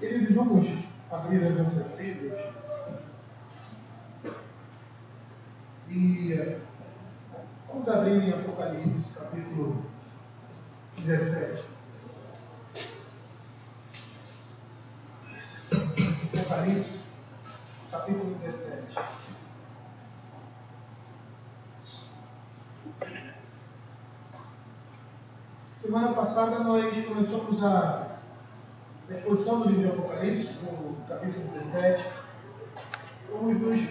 Queridos, vamos abrir as nossas Bíblias e vamos abrir em Apocalipse, capítulo 17. Apocalipse, capítulo 17. Semana passada nós começamos a exposição do livro de Apocalipse, no capítulo 17. Vamos nos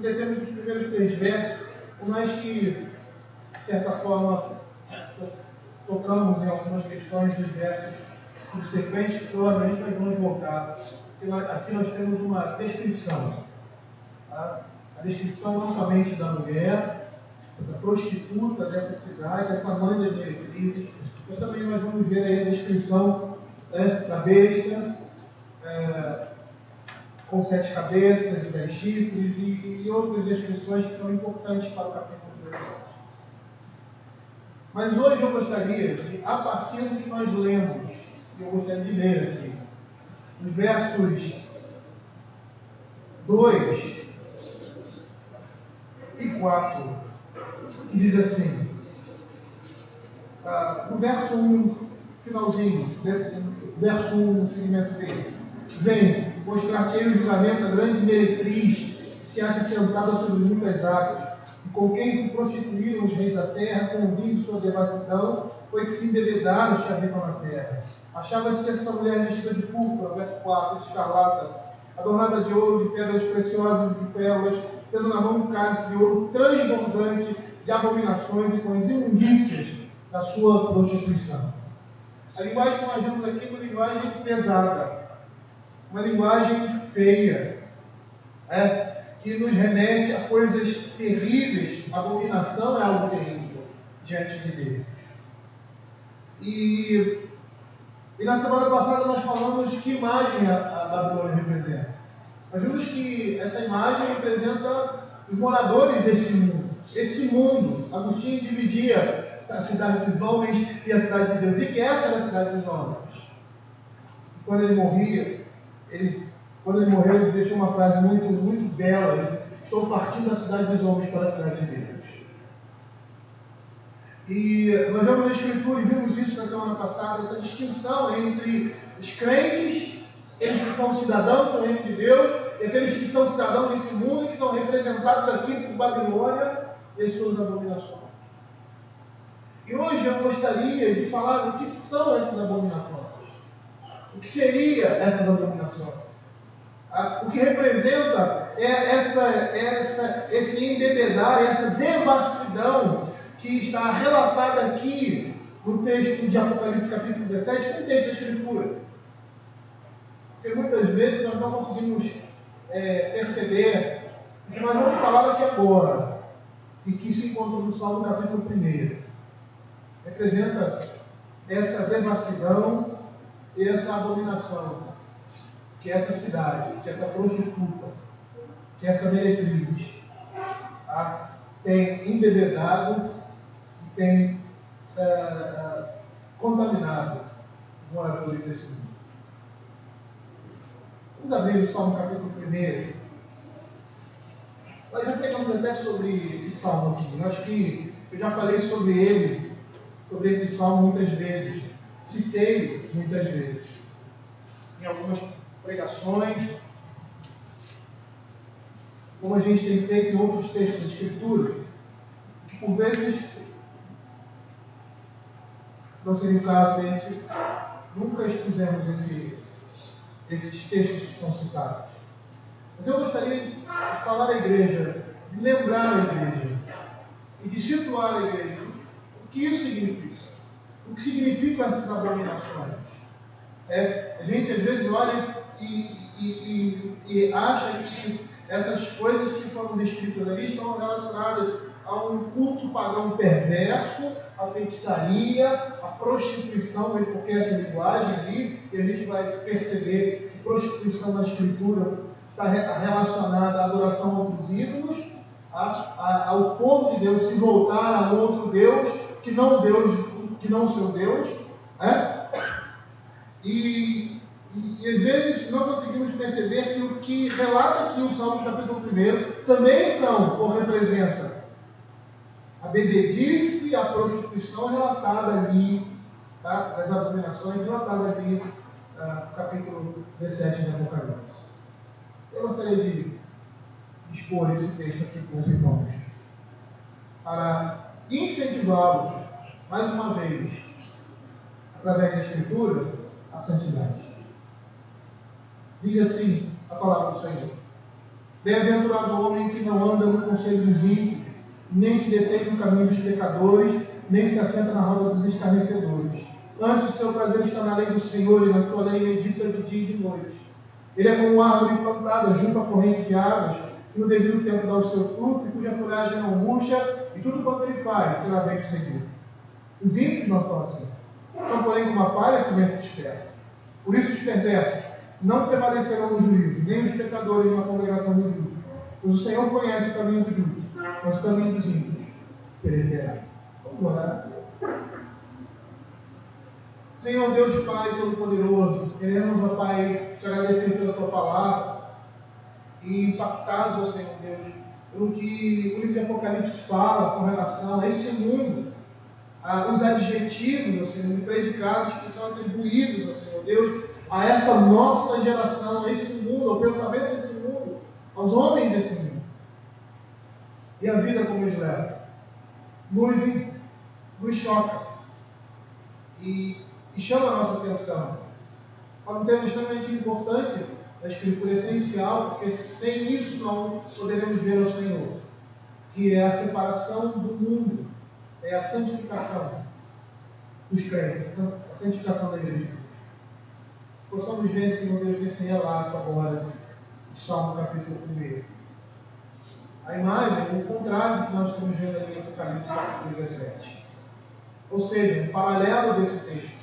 determos dos primeiros 3 versos, por mais que, de certa forma, tocamos em algumas questões dos versos subsequentes, provavelmente nós vamos voltar. Aqui nós temos uma descrição. Tá? A descrição não somente da mulher, da prostituta dessa cidade, dessa mãe das meretrizes, mas também nós vamos ver aí a descrição da besta, com 7 cabeças e 10 chifres, e outras descrições que são importantes para o capítulo 17. Mas hoje eu gostaria de, a partir do que nós lemos, eu gostaria de ler aqui, nos versos 2 e 4, que diz assim, no verso 1, finalzinho, verso 1, no segmento dele, vem mostrar-te-ei o julgamento da grande meretriz que se acha sentada sobre muitas águas, e com quem se prostituíram os reis da terra, com o vinho de sua devassidão, foi que se embebedaram os que habitam na terra. Achava-se essa mulher vestida de púrpura, verso 4, de escarlata, adornada de ouro, de pedras preciosas e de pérolas, tendo na mão um cálice de ouro transbordante de abominações e com as imundícias da sua prostituição. A linguagem que nós vemos aqui é uma linguagem pesada, uma linguagem feia, que nos remete a coisas terríveis. A abominação é algo terrível diante de Deus. E na semana passada nós falamos que imagem a Babilônia representa. Nós vimos que essa imagem representa os moradores desse mundo. Esse mundo, Agostinho dividia a cidade dos homens e a cidade de Deus. E que essa era a cidade dos homens. E quando ele morria, ele deixou uma frase muito, muito bela. Ele, estou partindo da cidade dos homens para a cidade de Deus. E nós vemos na Escritura, e vimos isso na semana passada, essa distinção entre os crentes, aqueles que são cidadãos do reino de Deus, e aqueles que são cidadãos desse mundo, e que são representados aqui por Babilônia e as suas abominações. E hoje eu gostaria de falar do que são essas abominações. O que seria essas abominações? O que representa esse embebedar, essa devassidão que está relatada aqui no texto de Apocalipse capítulo 17, com o texto da Escritura. Porque muitas vezes nós não conseguimos perceber o que nós vamos falar aqui agora, e que se encontra no Salmo capítulo 1. Representa essa devassidão e essa abominação que essa cidade, que essa prostituta, que essa meretriz tem embebedado e tem contaminado os moradores desse mundo. Vamos abrir o Salmo capítulo 1. Nós já pregamos até sobre esse salmo aqui. Eu acho que eu já falei sobre ele, sobre esse salmo muitas vezes. Citei muitas vezes. Em algumas pregações, como a gente tem feito em outros textos da Escritura, que por vezes, não seria o caso desse, nunca expusemos esses textos que são citados. Mas eu gostaria de falar à igreja, de lembrar a igreja, e de situar a igreja. O que isso significa? O que significam essas abominações? A gente às vezes olha e acha que essas coisas que foram descritas ali estão relacionadas a um culto pagão perverso, a feitiçaria, a prostituição, porque essa linguagem ali, e a gente vai perceber que prostituição na Escritura está relacionada à adoração a outros ídolos, ao povo de Deus se voltar a outro Deus, que não seu Deus, E E às vezes não conseguimos perceber que o que relata aqui o Salmo capítulo 1 também são ou representa a bebedice e a prostituição relatada ali, tá? As abominações relatadas ali no capítulo 17 de Apocalipse. Eu gostaria de expor esse texto aqui com os irmãos, para incentivá-los, mais uma vez, através da Escritura, a santidade. Diz assim a palavra do Senhor: bem-aventurado o homem que não anda no conselho dos ímpios, nem se detém no caminho dos pecadores, nem se assenta na roda dos escarnecedores. Antes, o seu prazer está na lei do Senhor, e na sua lei medita de dia e de noite. Ele é como uma árvore plantada junto à corrente de águas, que no devido tempo dá o seu fruto, e cuja folhagem não murcha, e tudo quanto ele faz será bem sucedido. Os ímpios não são assim. São, porém, como a palha que o vento dispersa. Por isso, os perversos não prevalecerão no juízo, nem os pecadores na congregação dos justos. Pois o Senhor conhece o caminho dos justos, mas o caminho dos ímpios perecerá. Vamos orar. Senhor Deus Pai Todo-Poderoso, queremos, ó Pai, te agradecer pela tua palavra e impactados, ó Senhor Deus, pelo que o livro de Apocalipse fala com relação a esse mundo, os adjetivos, ó Senhor, predicados que são atribuídos, ó Senhor Deus, a essa nossa geração, a esse mundo, ao pensamento desse mundo, aos homens desse mundo. E a vida como eles levam. Nos choca. E chama a nossa atenção. É um tema extremamente importante da Escritura, essencial, porque sem isso não poderemos ver o Senhor, que é a separação do mundo, é a santificação dos crentes, a santificação da igreja. Possamos ver, Senhor Deus, nesse relato agora, de Salmo capítulo 1. A imagem, o contrário do que nós estamos vendo ali em Apocalipse capítulo 17. Ou seja, um paralelo desse texto,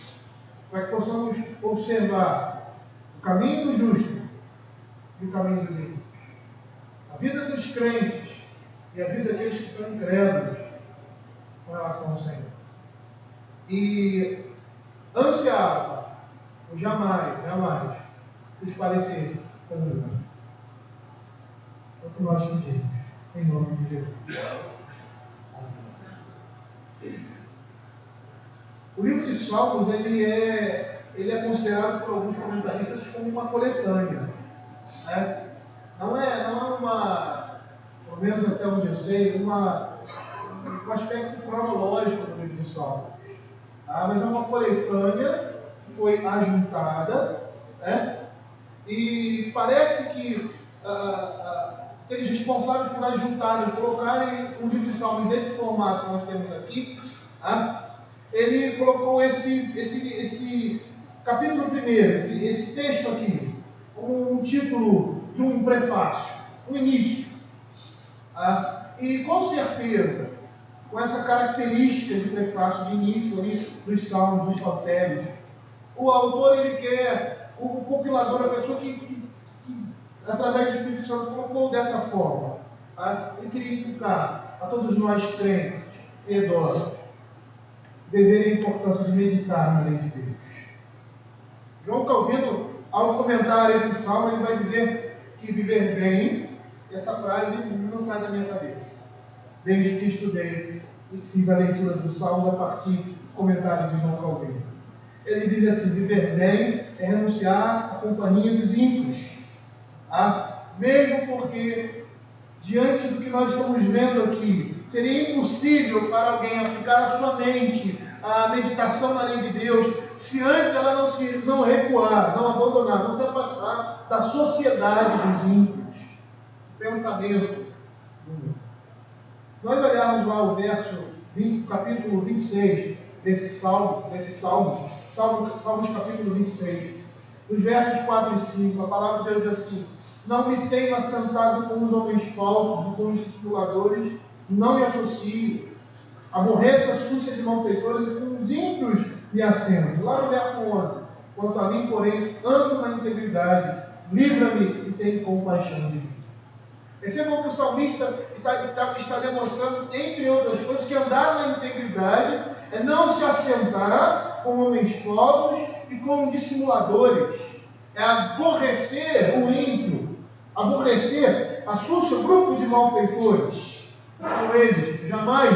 para que possamos observar o caminho do justo e o caminho dos ímpios. A vida dos crentes e a vida daqueles que são incrédulos com relação ao Senhor. E ansiava, ou jamais os parecer como eu. É o que nós pedimos, em nome de Jesus. Amém. O livro de Salmos, ele é considerado por alguns comentaristas como uma coletânea. Né? Não é uma, pelo menos até onde eu sei, um aspecto cronológico do livro de Salmos. Mas é uma coletânea que foi ajuntada, né? E parece que aqueles responsáveis por ajuntarem, colocarem o livro de Salmos nesse formato que nós temos aqui, ele colocou esse capítulo 1, esse texto aqui, como um título de um prefácio, um início. E com certeza, com essa característica de prefácio, de início ali, dos salmos, dos saltérios, o autor, ele quer, o compilador, a pessoa que através do Espírito Santo, colocou dessa forma. Ele queria inculcar a todos nós crentes e idosos dever a importância de meditar na lei de Deus. João Calvino, ao comentar esse salmo, ele vai dizer que viver bem, essa frase não sai da minha cabeça. Desde que estudei e fiz a leitura dos salmos a partir do comentário de João Calvino. Ele diz assim: viver bem é renunciar à companhia dos ímpios. Mesmo porque, diante do que nós estamos vendo aqui, seria impossível para alguém aplicar a sua mente a meditação na lei de Deus, se antes ela não recuar, não abandonar, não se afastar da sociedade dos ímpios, do pensamento do mundo. Se nós olharmos lá o capítulo 26 Salmos capítulo 26, dos versos 4 e 5, a palavra de Deus diz assim: não me tenho assentado com os homens falsos e com os dissimuladores, não me associo. Aborreço a astúcia de malfeitores e com os ímpios me assento. Lá no verso 11: quanto a mim, porém, ando na integridade, livra-me e tem compaixão de mim. Percebam que o salmista está demonstrando, entre outras coisas, que andar na integridade é não se assentar com homens falsos e com dissimuladores. é aborrecer o ímpio, aborrecer a seu grupo de malfeitores, com eles jamais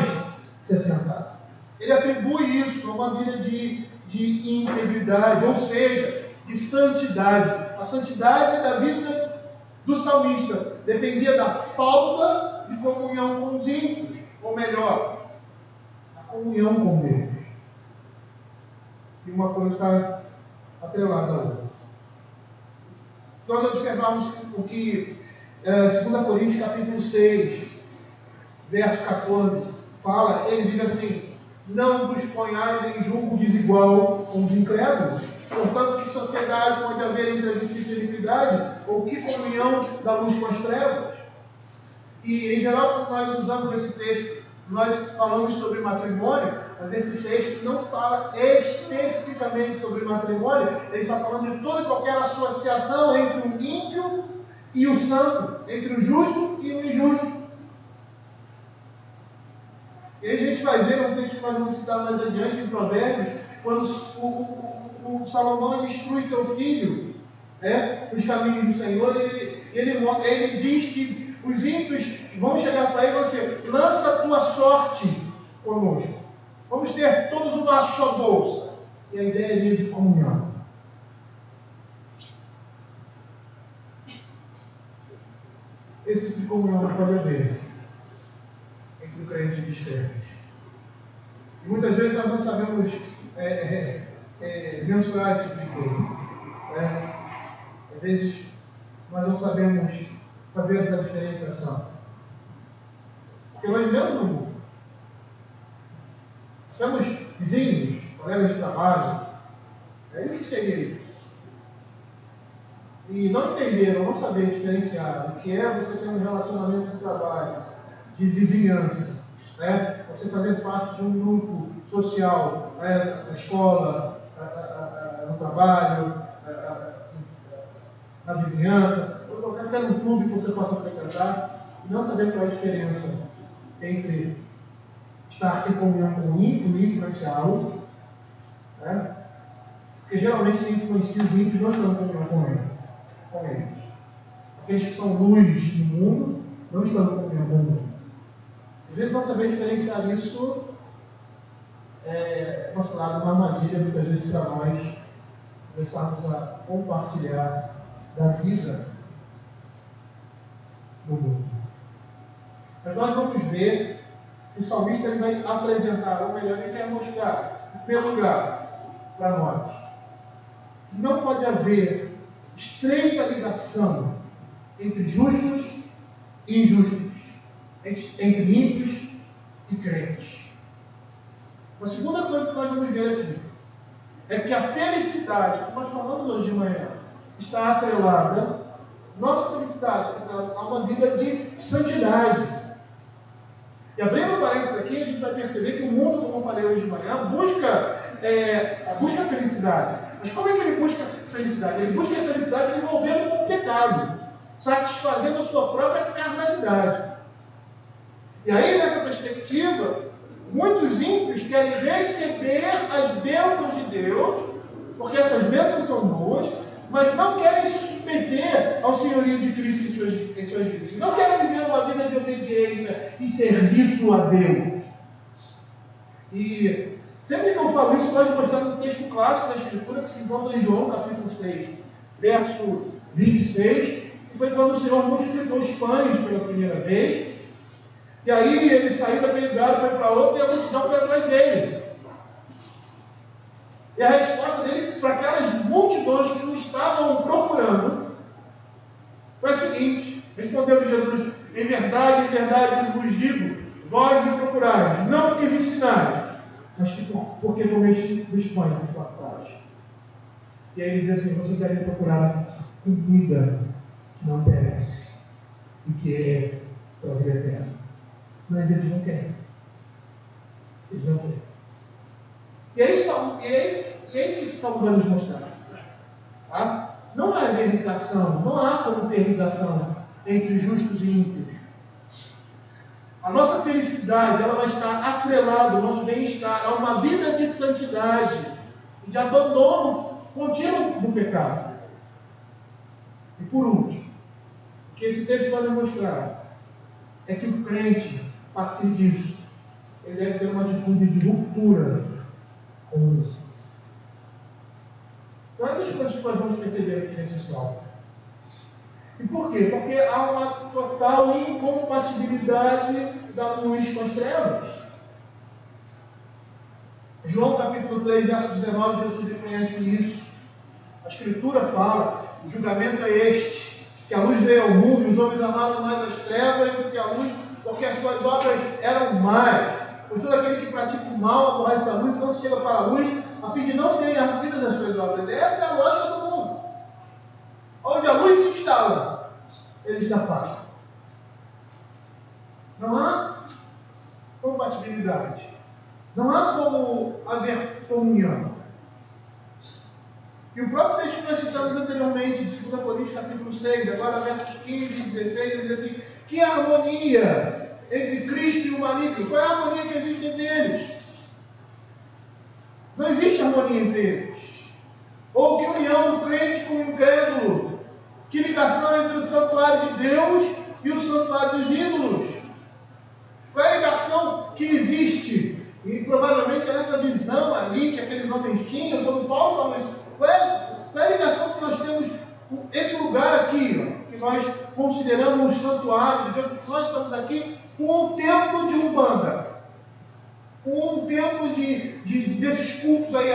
se assentar. Ele atribui isso a uma vida de integridade, ou seja, de santidade. A santidade da vida do salmista dependia da falta de comunhão com os ímpios, ou melhor, a comunhão com Deus. E uma coisa está atrelada à outra. Se nós observarmos o que 2 Coríntios capítulo 6, verso 14, fala, ele diz assim: não vos ponhais em julgo desigual com os incrédulos. Portanto, que sociedade pode haver entre a justiça e a iniquidade? Ou que comunhão da luz com as trevas? E, em geral, quando nós usamos esse texto, nós falamos sobre matrimônio, mas esse texto não fala especificamente sobre matrimônio, ele está falando de toda e qualquer associação entre o ímpio e o santo, entre o justo e o injusto. E aí a gente vai ver um texto que nós vamos citar mais adiante em Provérbios, quando o Salomão instrui seu filho nos caminhos do Senhor, ele diz que os ímpios vão chegar para ele e vão dizer: lança a tua sorte conosco, vamos ter todos uma só bolsa. E a ideia é de comunhão. Esse tipo de comunhão não pode haver entre o crente e o descrente. E muitas vezes nós não sabemos mensurar esse tipo de coisa. Às vezes nós não sabemos fazer essa diferenciação. Porque nós vivemos no mundo. Somos vizinhos, colegas de trabalho. O que seria isso? E não entender ou não saber diferenciar o que é você ter um relacionamento de trabalho, de vizinhança, você fazer parte de um grupo social, na escola, no trabalho, na vizinhança, ou até no clube que você possa frequentar, e não saber qual é a diferença entre estar em comunhão com o ímpio e influenciá-lo, porque geralmente quem influencia os ímpios não estão em comunhão com eles. Aqueles que são luz no mundo não estão em comunhão com o mundo. Às vezes não saber diferenciar isso é considerado uma armadilha muitas vezes para nós começarmos a compartilhar da vida no mundo. Mas nós vamos ver que o salmista ele vai apresentar, ou melhor, ele quer mostrar, em primeiro lugar, para nós, que não pode haver estreita ligação entre justos e injustos, entre ímpios e crentes. A segunda coisa que nós vamos ver aqui é que a felicidade, como nós falamos hoje de manhã, está atrelada, nossa felicidade está atrelada a uma vida de santidade. E abrindo parênteses aqui, a gente vai perceber que o mundo, como eu falei hoje de manhã, busca a felicidade. Mas como é que ele busca a felicidade? Ele busca a felicidade se envolvendo com o pecado, satisfazendo a sua própria carnalidade. E aí, nessa perspectiva, muitos ímpios querem receber as bênçãos de Deus, porque essas bênçãos são boas, mas não querem se submeter ao senhorio de Cristo em suas vidas. Não querem viver uma vida de obediência e serviço a Deus. E sempre que eu falo isso, gosto de mostrar um texto clássico da Escritura que se encontra em João, capítulo 6, verso 26, que foi quando o Senhor multiplicou os pães pela primeira vez. E aí ele saiu daquele lugar, foi para outro, e a multidão foi atrás dele. E a resposta dele para aquelas multidões que o estavam procurando foi a seguinte: respondeu Jesus: em verdade, eu vos digo, vós me procurais, não porque me ensinais, mas porque comeste dos pães dos fartais. E aí ele diz assim: vocês devem procurar comida que não perece e que é para a vida eterna. Mas eles não querem. Eles não querem. E é isso que esse salmo vai nos mostrar. Tá? Não há ligação, não há como ter ligação entre justos e ímpios. A nossa felicidade ela vai estar atrelada, o nosso bem-estar, a uma vida de santidade e de abandono contínuo do pecado. E por último, o que esse texto vai nos mostrar é que o crente, a partir disso, ele deve ter uma atitude de ruptura com o mundo. Então essas coisas que nós vamos perceber aqui nesse salmo. E por quê? Porque há uma total incompatibilidade da luz com as trevas. João capítulo 3, verso 19, Jesus reconhece isso. A Escritura fala, o julgamento é este, que a luz veio ao mundo e os homens amaram mais as trevas do que a luz, porque as suas obras eram más. Pois todo aquele que pratica o mal aborrece a luz e não se chega para a luz, a fim de não serem ardidas as suas obras. Essa é a lógica do mundo. Onde a luz se instala, ele se afasta. Não há compatibilidade. Não há como haver comunhão. E o próprio texto que nós citamos anteriormente, de 2 Coríntios capítulo 6, agora versos 15 e 16, diz assim: que harmonia entre Cristo e o maligno. Qual é a harmonia que existe entre eles? Não existe harmonia entre eles. Ou que união do crente com o incrédulo? Que ligação entre o santuário de Deus e o santuário dos ídolos? Qual é a ligação que existe? E provavelmente era essa visão ali que aqueles homens tinham, quando Paulo falou isso. Qual é a ligação que nós temos com esse lugar aqui, ó, que nós consideramos o santuário de Deus? Nós estamos aqui com um templo de Umbanda, com um templo desses cultos aí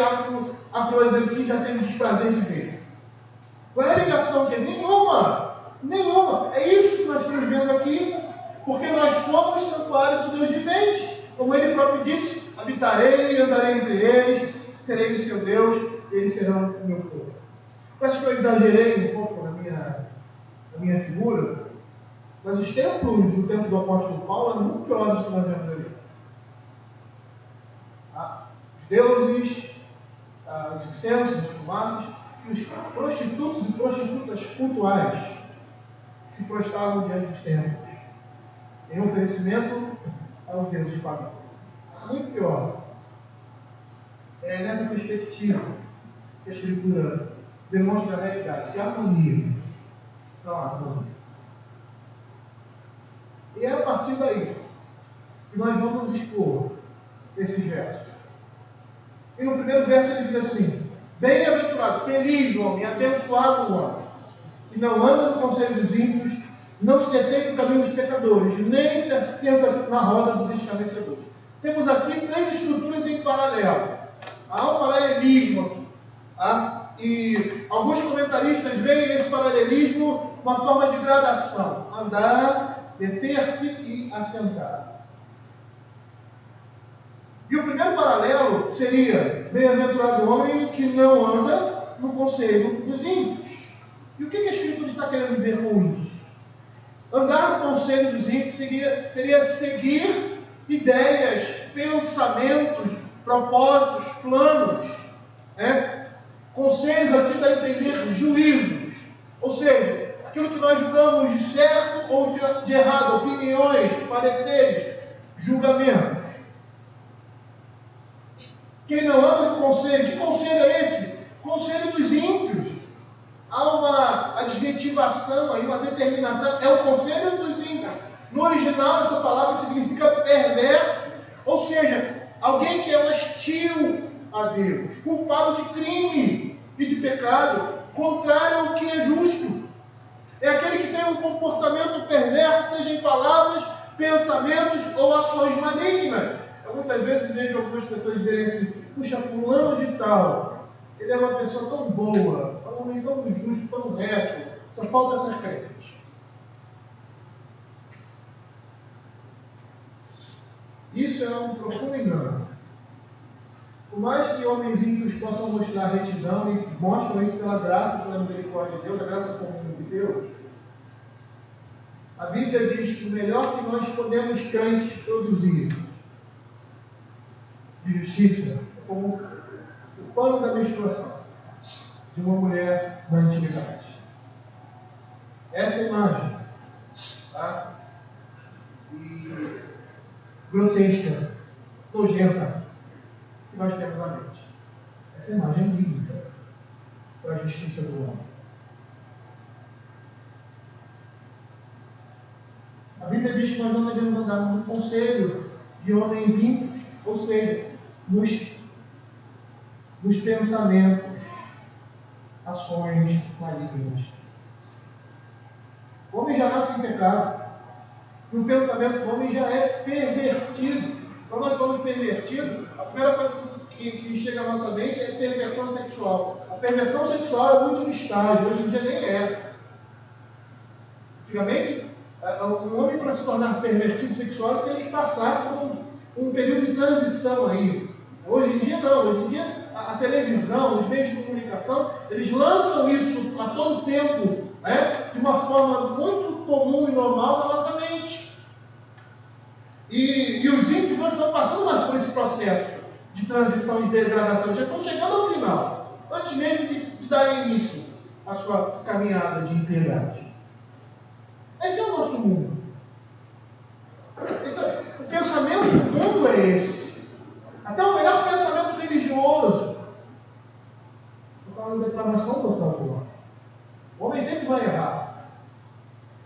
afro-brasileiros que já temos desprazer de ver. Qual é a ligação que nenhuma. É isso que nós estamos vendo aqui, porque nós somos santuário do Deus vivente. Como ele próprio disse, habitarei e andarei entre eles, serei o seu Deus, e eles serão o meu povo. Você acha que eu exagerei um pouco na minha figura? Mas os templos do tempo do apóstolo Paulo eram muito piores do que nós vemos ali. Os deuses, os incensos, as fumaças, e os prostitutos e prostitutas cultuais que se prostravam diante dos templos, em oferecimento aos deuses pagãos. Muito pior. É nessa perspectiva que a Escritura demonstra a realidade de harmonia. Não há harmonia. E é a partir daí que nós vamos expor esses versos. E no primeiro verso ele diz assim: bem-aventurado, feliz o homem, abençoado o homem, que não anda no conselho dos ímpios, não se detém no caminho dos pecadores, nem se senta na roda dos escarnecedores. Temos aqui três estruturas em paralelo. Há um paralelismo aqui. Tá? E alguns comentaristas veem nesse paralelismo uma forma de gradação: andar, deter-se e assentar. E o primeiro paralelo seria: bem-aventurado o homem que não anda no conselho dos ímpios. E o que a Escritura está querendo dizer com isso? Andar no conselho dos ímpios seria seguir ideias, pensamentos, propósitos, planos. Conselhos aqui dá a entender juízos. Ou seja, aquilo que nós julgamos de certo ou de errado, opiniões, pareceres, julgamentos. Quem não anda no conselho, que conselho é esse? Conselho dos ímpios. Há uma adjetivação aí, uma determinação, é o conselho dos ímpios. No original, essa palavra significa perverso, ou seja, alguém que é hostil a Deus, culpado de crime e de pecado, contrário ao que é justo. É aquele que tem um comportamento perverso, seja em palavras, pensamentos ou ações malignas. Eu muitas vezes vejo algumas pessoas dizerem assim: puxa, fulano de tal, ele é uma pessoa tão boa, um homem tão justo, tão reto, só falta essas crenças. Isso é um profundo engano. Por mais que homens ímpios possam mostrar retidão e mostram isso pela graça e pela misericórdia de Deus, a graça comum de Deus, a Bíblia diz que o melhor que nós podemos crentes produzir de justiça é como o pano da menstruação de uma mulher na antiguidade. Essa é a imagem, tá? E grotesca, nojenta, que nós temos na mente. Essa é a imagem bíblica para a justiça do homem. Bíblia diz que nós não devemos andar no conselho de homens ímpios, ou seja, nos pensamentos, ações malignas. O homem já nasce em pecado. E o pensamento do homem já é pervertido. Quando nós falamos pervertido, a primeira coisa que chega à nossa mente é perversão sexual. A perversão sexual é muito no estágio, hoje em dia nem é. Antigamente, um homem para se tornar pervertido sexual tem que passar por um período de transição aí. Hoje em dia não, hoje em dia a televisão, os meios de comunicação, eles lançam isso a todo tempo, né, de uma forma muito comum e normal na nossa mente. E os ímpios não estão passando mais por esse processo de transição, de degradação, já estão chegando ao final, antes mesmo de dar início à sua caminhada de impiedade. Esse é o nosso mundo. O pensamento do mundo é esse. Até o melhor pensamento religioso. Estou falando de declaração total do homem. O homem sempre vai errar.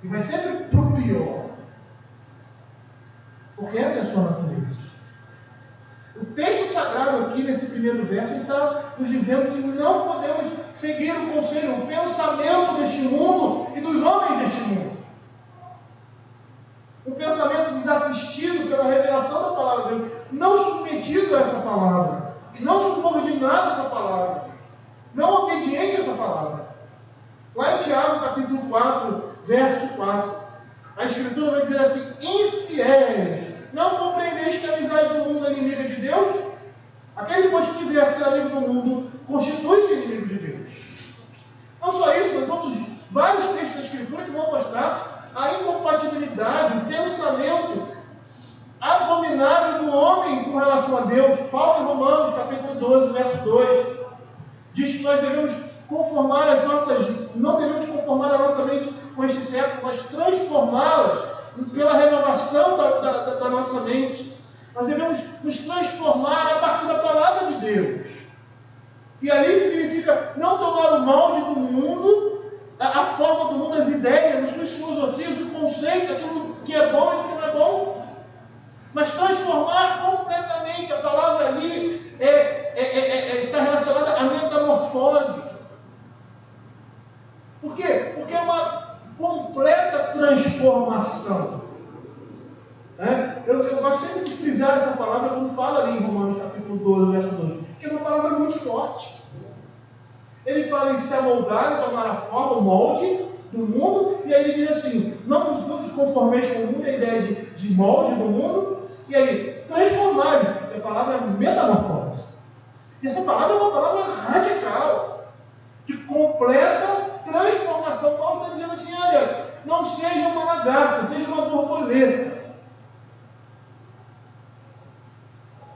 E vai sempre para o pior. Porque essa é a sua natureza. O texto sagrado aqui, nesse primeiro verso, está nos dizendo que não podemos seguir o conselho, o pensamento deste mundo e dos homens deste mundo. Um pensamento desassistido pela revelação da palavra de Deus, não submetido a essa palavra, não subordinado a essa palavra, não obediente a essa palavra. Lá em Tiago, capítulo 4, verso 4, a Escritura vai dizer assim: infiéis, não compreendeis que a amizade do mundo é inimiga de Deus? Aquele, pois, que quiser ser amigo do mundo, constitui-se inimigo de Deus. Não só isso, mas outros vários textos da Escritura que vão mostrar a incompatibilidade, o pensamento abominável do homem com relação a Deus. Paulo em Romanos, capítulo 12, verso 2, diz que nós devemos conformar não devemos conformar a nossa mente com este século, mas transformá-las pela renovação da nossa mente. Nós devemos nos transformar a partir da palavra de Deus. E ali significa não tomar o molde do mundo, a forma do mundo, as ideias, as suas filosofias, o conceito, aquilo que é bom e aquilo que não é bom, mas transformar completamente. A palavra ali está relacionada à metamorfose. Por quê? Porque é uma completa transformação. Eu gosto sempre de frisar essa palavra quando fala ali em Romanos capítulo 12, verso 2, porque é uma palavra muito forte. Ele fala em se amoldar, tomar a forma, o molde do mundo, e aí ele diz assim: não vos conformeis com o mundo, a ideia de molde do mundo, e aí transformar, porque a palavra é metamorfose. E essa palavra é uma palavra radical, de completa transformação. Paulo está dizendo assim: olha, não seja uma lagarta, seja uma borboleta.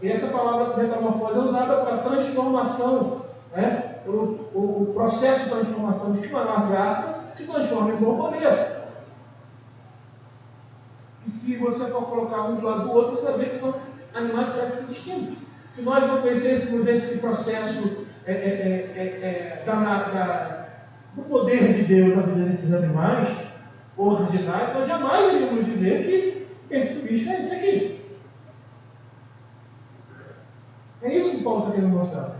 E essa palavra metamorfose é usada para transformação, né? O processo de transformação de uma lagarta se transforma em borboleta. E se você for colocar um do lado do outro, você vai ver que são animais parecem distintos. Se nós não conhecêssemos esse processo do poder de Deus na vida desses animais ordinários, nós jamais iríamos dizer que esse bicho é esse aqui. É isso que Paulo está querendo mostrar.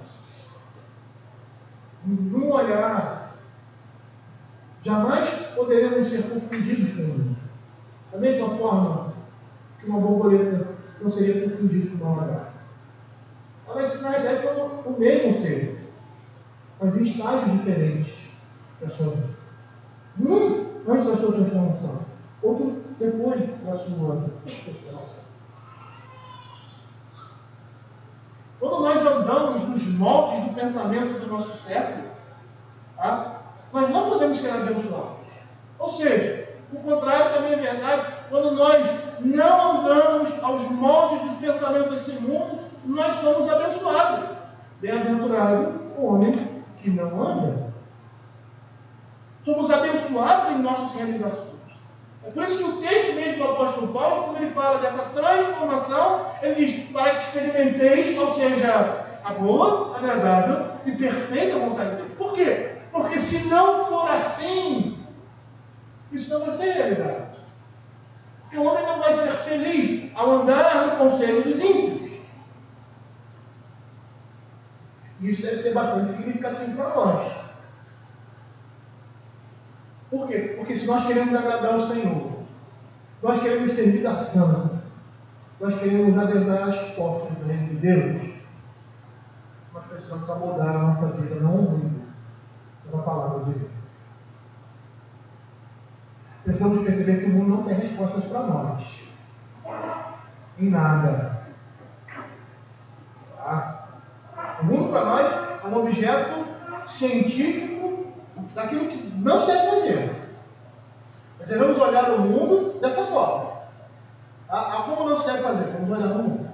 Num olhar, jamais poderemos ser confundidos com ele. Da mesma forma que uma borboleta não seria confundida com uma lagarta. Elas, na realidade, são o mesmo ser, mas em estágios diferentes da sua vida. Um antes da sua transformação, outro depois da sua transformação. Quando nós andamos nos moldes do pensamento do nosso século, tá? Nós não podemos ser abençoados. Ou seja, o contrário também é verdade. Quando nós não andamos aos moldes dos pensamentos desse mundo, nós somos abençoados. Bem-aventurado o homem que não anda. Somos abençoados em nossas realizações. É por isso que o texto mesmo do apóstolo Paulo, quando ele fala dessa transformação, ele diz: para que experimenteis, ou seja, a boa, agradável e perfeita vontade de Deus. Por quê? Porque se não for assim, isso não vai ser realidade. Porque o homem não vai ser feliz ao andar no conselho dos ímpios. E isso deve ser bastante significativo para nós. Por quê? Porque se nós queremos agradar o Senhor, nós queremos ter vida santa, nós queremos adentrar as portas do reino de Deus, nós precisamos amoldar a nossa vida, não ouvindo a palavra de Deus. Precisamos perceber que o mundo não tem respostas para nós. Em nada. Tá? O mundo para nós é um objeto científico daquilo que não se deve fazer. Nós devemos olhar o mundo dessa forma. Como não se deve fazer? Vamos olhar o mundo.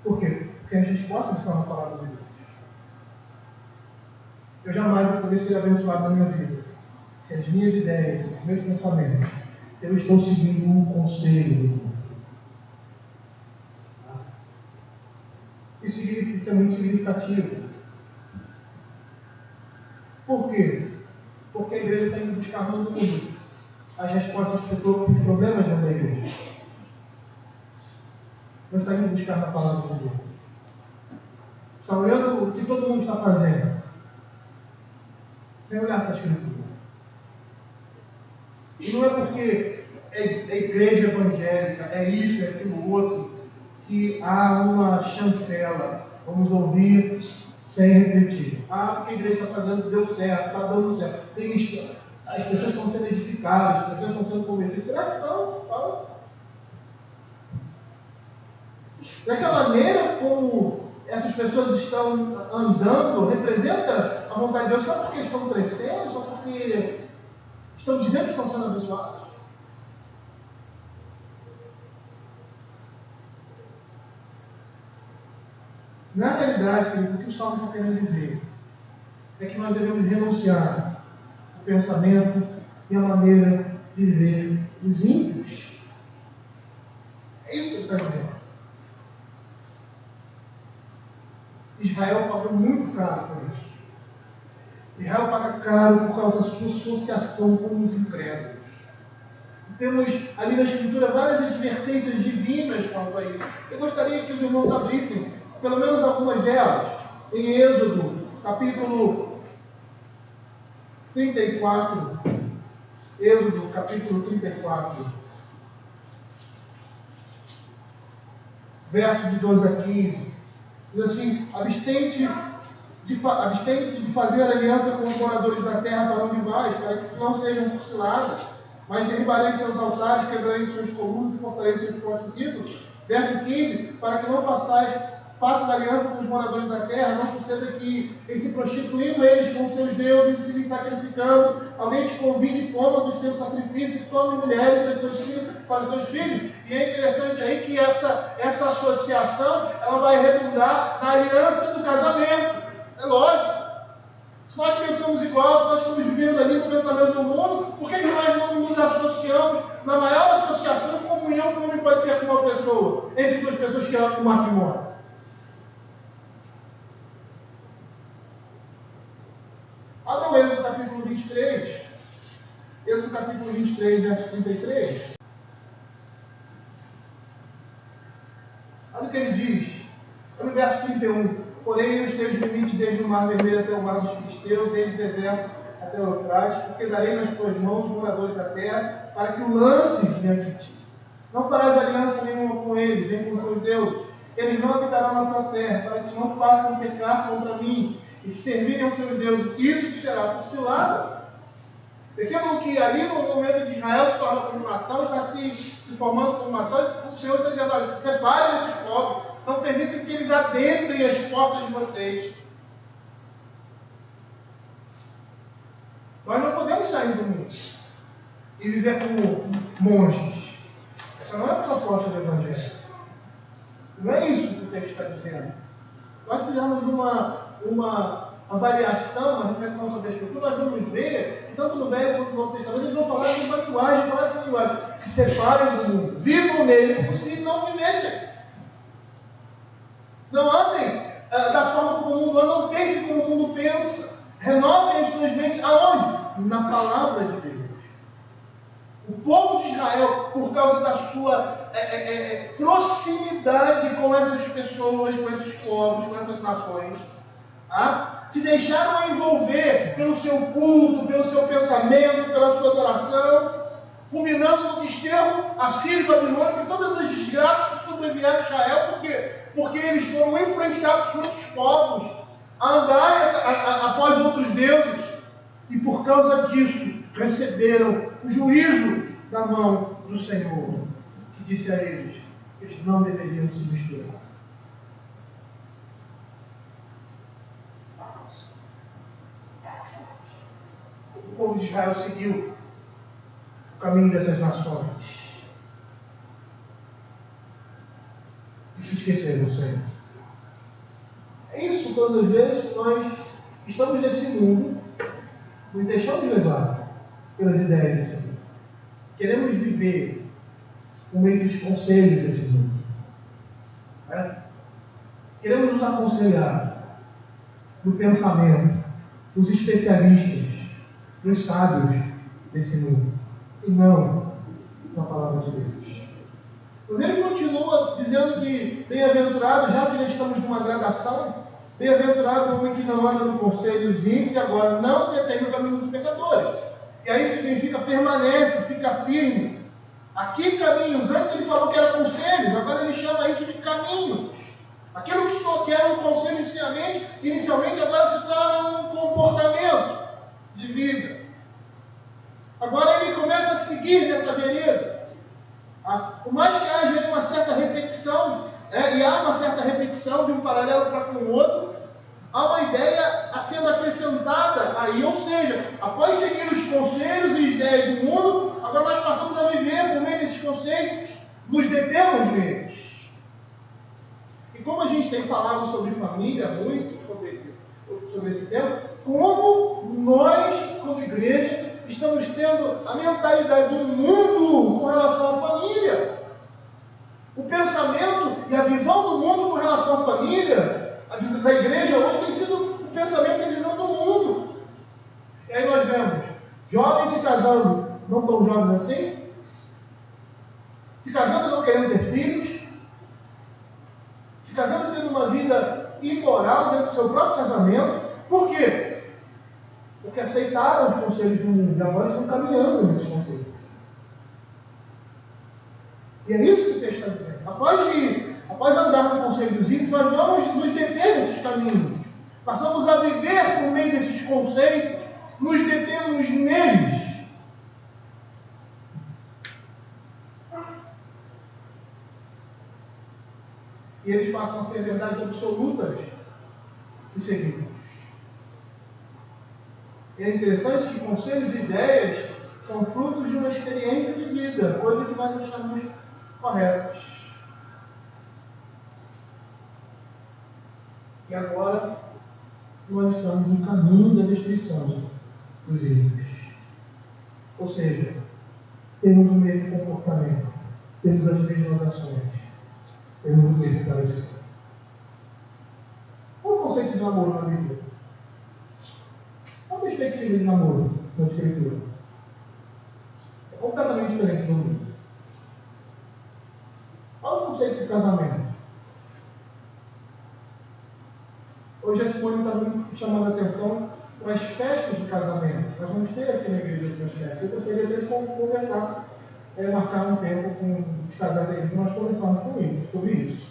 Por quê? Porque as respostas estão na palavra de Deus. Eu jamais vou poder ser abençoado na minha vida se as minhas ideias, se os meus pensamentos, se eu estou seguindo um conselho do mundo. Isso é muito significativo. Por quê? Porque a igreja está indo buscar no mundo as respostas para os problemas da igreja. Não está indo buscar na palavra de Deus. Está olhando o que todo mundo está fazendo, sem olhar para a Escritura. E não é porque é igreja evangélica, é isso, é aquilo outro, que há uma chancela. Vamos ouvir sem refletir. Porque a igreja está fazendo, deu certo, está dando certo. Isso, as pessoas estão sendo edificadas, as pessoas estão sendo convertidas. Será que estão? Será que a maneira como essas pessoas estão andando representa a vontade de Deus só porque estão crescendo, só porque estão dizendo que estão sendo abençoados? Na realidade, querido, o que o Salmo está querendo dizer é que nós devemos renunciar o pensamento e a maneira de ver os ímpios. É isso que ele está dizendo. Israel pagou muito caro por isso. Israel paga caro por causa da sua associação com os incrédulos. Temos ali na Escritura várias advertências divinas quanto a isso. Eu gostaria que os irmãos abrissem pelo menos algumas delas em Êxodo, capítulo 34. Êxodo, capítulo 34. Verso de 12 a 15. Diz assim: abstente de fazer aliança com os moradores da terra para onde vais, para que não sejam fucilados, mas derribarei seus altares, quebrarei seus colunas e cortarei seus postos ídolos. Verso 15: para que não faças aliança com os moradores da terra, não suceda que, em se prostituindo eles com seus deuses e se lhes sacrificando, alguém te convide e coma dos teus sacrifícios, e tome mulheres para os teus filhos. E é interessante aí que essa associação ela vai redundar na aliança do casamento. É lógico. Se nós pensamos igual, se nós estamos vivendo ali no pensamento do mundo, por que nós não nos associamos na maior associação e comunhão que o homem pode ter com uma pessoa, entre duas pessoas que amam o matrimônio? Abra o Êxodo capítulo 23. Êxodo capítulo 23, verso 33. Olha o que ele diz. Olha o verso 31. Porém, os teus limites desde o mar vermelho até o mar dos filisteus, desde o deserto até o Eufrates, porque darei nas tuas mãos os moradores da terra, para que o lances diante de ti. Não farás aliança nenhuma com eles, nem com os teus deuses. Eles não habitarão na tua terra, para que não façam pecar contra mim, e se servirem aos seus deuses. Isso te será por cilada. Percebam que ali no momento de Israel se torna como nação, está se formando como nação, e o Senhor está dizendo: olha, se separem desses povos, não permitem que eles adentrem as portas de vocês. Nós não podemos sair do mundo e viver como monges. Essa não é a proposta do Evangelho. Não é isso que o texto está dizendo. Nós fizemos uma avaliação, uma reflexão sobre a Escritura, nós vamos ver que tanto no Velho quanto no Novo Testamento eles vão falar a mesma linguagem. Qual é essa linguagem? Se separem do mundo, vivam nele, como se não vivessem. Não andem da forma como o mundo anda, não pensem como o mundo pensa. Renovem as suas mentes aonde? Na palavra de Deus. povo de Israel, por causa da sua proximidade com essas pessoas, com esses povos, com essas nações, se deixaram envolver pelo seu culto, pelo seu pensamento, pela sua adoração, culminando no desterro assírio, babilônico e todas as desgraças que sobrevieram a Israel. Por quê? Porque eles foram influenciados por outros povos a andar após outros deuses, e por causa disso receberam o juízo da mão do Senhor, que disse a eles que eles não deveriam se misturar. O povo de Israel seguiu o caminho dessas nações e se esqueceram do Senhor. É isso, todas as vezes que nós estamos nesse mundo, nos deixamos levar pelas ideias desse mundo. Queremos viver no meio dos conselhos desse mundo. Queremos nos aconselhar no pensamento dos especialistas, dos sábios desse mundo, e não na palavra de Deus. Mas ele continua dizendo que bem-aventurado, já que nós estamos numa gradação, bem-aventurado o homem que não anda no conselho dos ímpios, e agora não se detém no caminho dos pecadores. E aí significa permanece, fica firme. Aqui caminhos, antes ele falou que era conselhos, agora ele chama isso de caminhos. Aquilo que era um conselho inicialmente agora se torna um comportamento de vida. Agora ele começa a seguir nessa vereda. Por mais que haja uma certa repetição, e há uma certa repetição de um paralelo para com o outro, há uma ideia a sendo acrescentada aí, ou seja, após seguir os conselhos e ideias do mundo, agora nós passamos a viver por meio desses conceitos, nos detemos neles. E como a gente tem falado sobre família muito, sobre esse tema, como nós, como igreja, estamos tendo a mentalidade do mundo com relação à família. O pensamento e a visão do mundo com relação à família, a visão da igreja hoje tem sido o pensamento e a visão do mundo. E aí nós vemos jovens se casando, não tão jovens assim, se casando não querendo ter filhos, se casando tendo uma vida imoral dentro do seu próprio casamento. Por quê? Porque aceitaram os conselhos do mundo e agora estão caminhando nesses conselhos. E é isso que o texto está dizendo. Após andar no conselho dos ímpios, nós vamos nos deter nesses caminhos. Passamos a viver por meio desses conceitos, nos detemos neles. E eles passam a ser verdades absolutas que seguimos. E é interessante que conselhos e ideias são frutos de uma experiência de vida, coisa que nós achamos corretas. E agora nós estamos no caminho da destruição dos ímpios. Ou seja, temos o mesmo comportamento, temos as mesmas ações, temos o mesmo parecer. Qual é o conceito de namoro na Bíblia? Qual a perspectiva de namoro na Escritura? É completamente diferente do mundo. Qual é o conceito de casamento? Hoje a Simone está muito chamando a atenção para as festas de casamento. Nós vamos ter aqui na igreja as festas. Eu gostaria de conversar, marcar um tempo com os casais da igreja, nós conversamos sobre isso.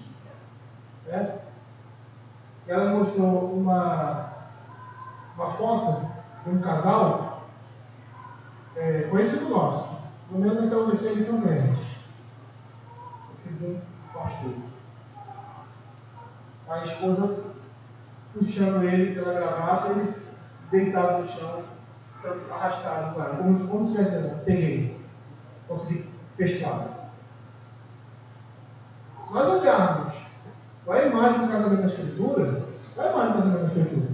Ela mostrou uma foto de um casal conhecido nosso, pelo menos aquela vez que eles são crentes. Filho de um pastor. A esposa puxando ele pela gravata, ele deitado no chão, arrastado com ela, como se tivesse, peguei, consegui pescar. Se nós olharmos qual é a imagem do casamento na Escritura, qual é a imagem do casamento na Escritura?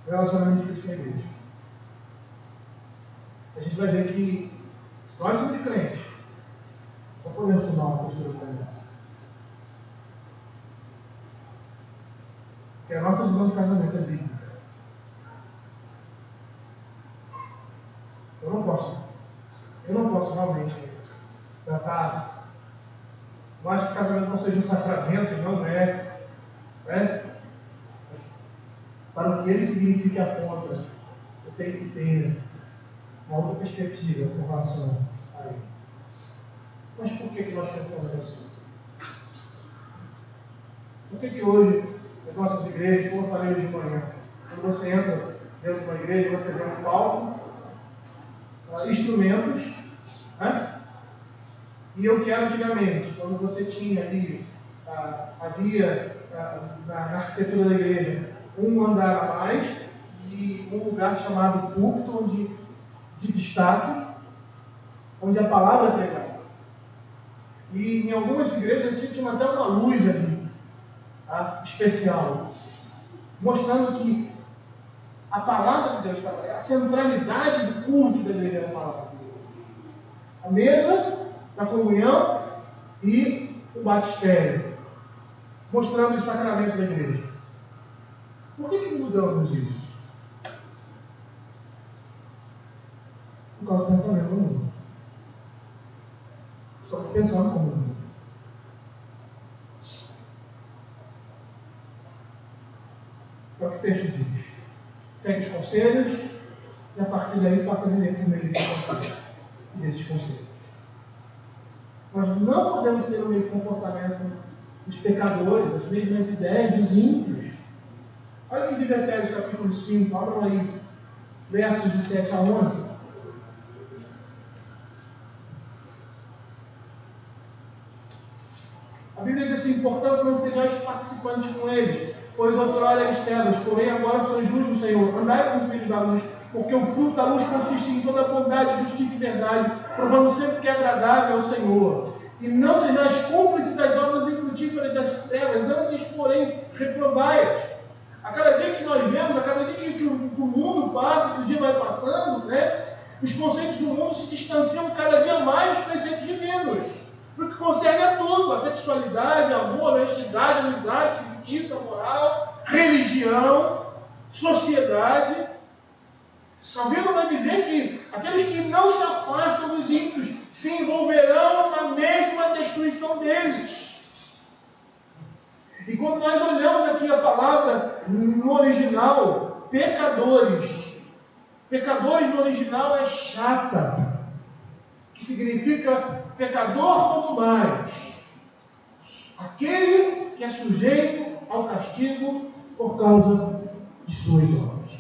O relacionamento de Cristo com a igreja. A gente vai ver que nós somos crentes, não podemos tomar uma postura como essa. Porque a nossa visão de casamento é bíblica. Eu não posso posso realmente tratar. Eu acho que o casamento não seja um sacramento, não é. Né? Para o que ele significa a ponta, eu tenho que ter uma outra perspectiva com relação a ele. Mas por que nós pensamos assim? Por que hoje, nas nossas igrejas, como eu falei hoje de manhã, quando você entra dentro de uma igreja, você vê um palco, instrumentos, né? E eu quero antigamente, quando você tinha ali, havia na arquitetura da igreja um andar a mais e um lugar chamado púlpito, de destaque, onde a palavra é pregada. E em algumas igrejas tinha até uma luz ali, tá? Especial, mostrando que a palavra de Deus estava ali, a centralidade do culto da igreja era a palavra de Deus. A mesa da comunhão e o batistério, mostrando os sacramentos da igreja. Por que mudamos isso? Por causa do pensamento do mundo. Estamos pensando como o mundo. É o que o texto diz. Segue os conselhos e a partir daí passa a viver por meio desses conselhos. Nós não podemos ter o mesmo comportamento dos pecadores, as mesmas ideias dos ímpios. Olha o que diz Efésios capítulo 5, abram aí, versos de 7 a 11. A Bíblia diz assim: portanto, não sejais participantes com eles, pois outrora eres trevas, porém agora sois luz do Senhor. Andai como filhos da luz, porque o fruto da luz consiste em toda bondade, justiça e verdade, provando sempre que é agradável ao Senhor. E não sejais cúmplices das obras infrutíferas das trevas, antes, porém, reprovai-as. A cada dia que nós vemos, a cada dia que o mundo passa, que o dia vai passando, né, os conceitos do mundo se distanciam cada dia mais dos preceitos divinos. No que concerne a tudo: a sexualidade, amor, honestidade, amizade, justiça, moral, religião, sociedade. A Bíblia vai dizer que aqueles que não se afastam dos ímpios se envolverão na mesma destruição deles. E quando nós olhamos aqui a palavra no original, pecadores no original é chata, que significa pecador quanto mais, aquele que é sujeito ao castigo por causa de suas obras.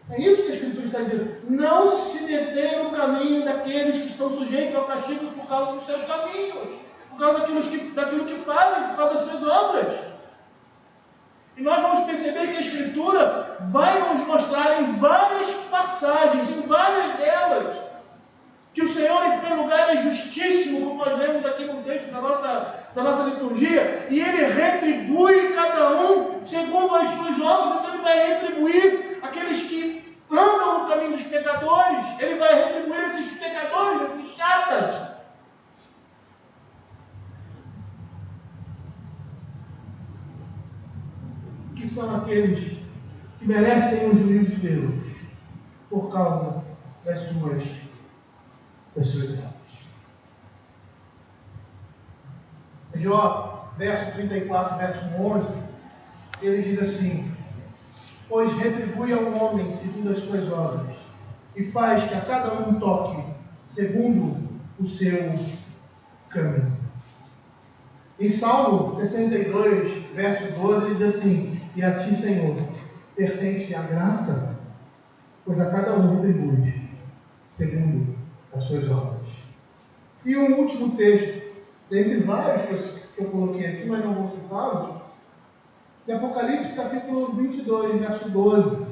É isso que a Escritura está dizendo. Não se detém no caminho daqueles que estão sujeitos ao castigo por causa dos seus caminhos, por causa daquilo que fazem, por causa das suas obras. E nós vamos perceber que a Escritura vai nos mostrar em várias passagens, em várias delas, que o Senhor, em primeiro lugar, é justíssimo, como nós lemos aqui no texto da nossa liturgia, e Ele retribui cada um segundo as suas obras. Então Ele vai retribuir aqueles que andam no caminho dos pecadores, Ele vai retribuir esses pecadores, esses chatas. Que são aqueles que merecem o juízo de Deus por causa das suas erros. Jó, verso 34, verso 11, ele diz assim: pois retribui ao homem segundo as suas obras, e faz que a cada um toque segundo o seu caminho. Em Salmo 62, verso 12, ele diz assim: e a ti, Senhor, pertence a graça, pois a cada um retribui segundo as suas obras. E o último texto, dentre vários que eu coloquei aqui, mas não vou citá-los, de Apocalipse capítulo 22, verso 12.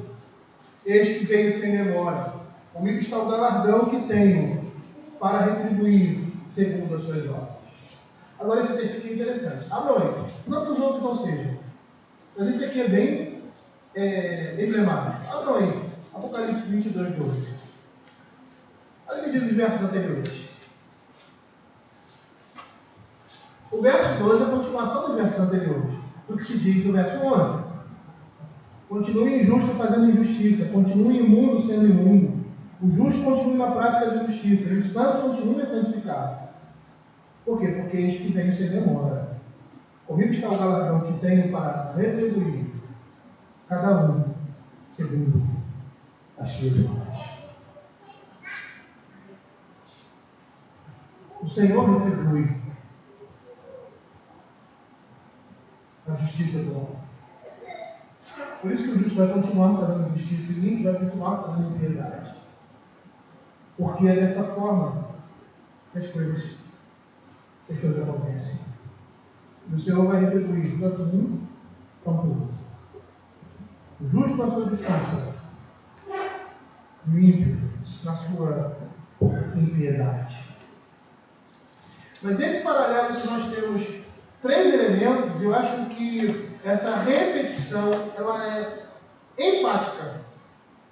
Eis que veio sem memória. Comigo está o galardão que tenho para retribuir segundo as suas obras. Agora esse texto aqui é interessante. Abra aí. Não que os outros não sejam, mas esse aqui é bem emblemático. Abra aí. Apocalipse 22, 12. Olha o que diz os versos anteriores. O verso 12 é a continuação dos versos anteriores, do que se diz no verso 11. Continue injusto fazendo injustiça, continue imundo sendo imundo, O justo continue na prática da justiça, e os santos continuem a santificar-se. Por quê? Porque eis que vem sem demora. Comigo está o galardão que tenho para retribuir cada um segundo as suas obras. O Senhor retribui a justiça do homem. Por isso que o justo vai continuar fazendo justiça e o ímpio vai continuar fazendo piedade. Porque é dessa forma que as coisas acontecem. E o Senhor vai retribuir tanto um quanto o outro. O justo na sua justiça e o ímpio na sua impiedade. Mas nesse paralelo que nós temos 3 elementos, eu acho que essa repetição ela é enfática.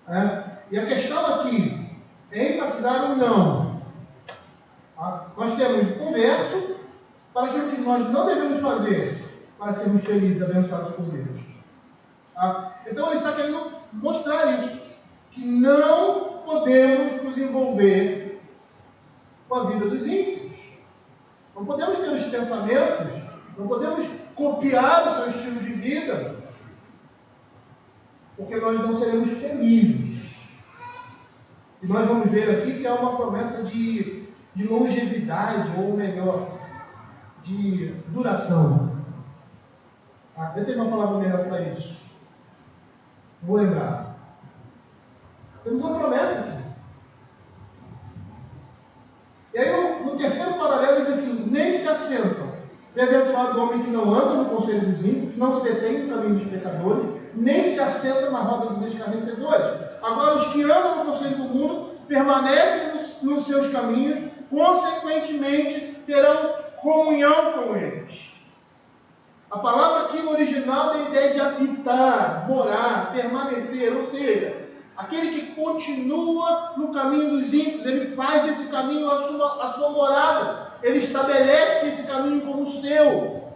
Né? E a questão aqui é enfatizar o não. Tá? Nós temos um verso para aquilo que nós não devemos fazer para sermos felizes, abençoados por Deus. Tá? Então ele está querendo mostrar isso, que não podemos nos envolver com a vida dos ímpios. Não podemos ter os pensamentos, não podemos copiar o seu estilo de vida, porque nós não seremos felizes. E nós vamos ver aqui que há uma promessa de longevidade, ou melhor, de duração. Eu tenho uma palavra melhor para isso. Vou lembrar. Temos uma promessa aqui. E aí no terceiro paralelo ele diz assim: nem se assentam. Bem-aventurado o homem que não anda no conselho dos ímpios, não se detém no caminho dos pecadores, nem se assenta na roda dos escarnecedores. Agora os que andam no conselho do mundo permanecem nos seus caminhos, consequentemente terão comunhão com eles. A palavra aqui no original tem a ideia de habitar, morar, permanecer, ou seja, aquele que continua no caminho dos ímpios, ele faz desse caminho a sua morada. Ele estabelece esse caminho como seu.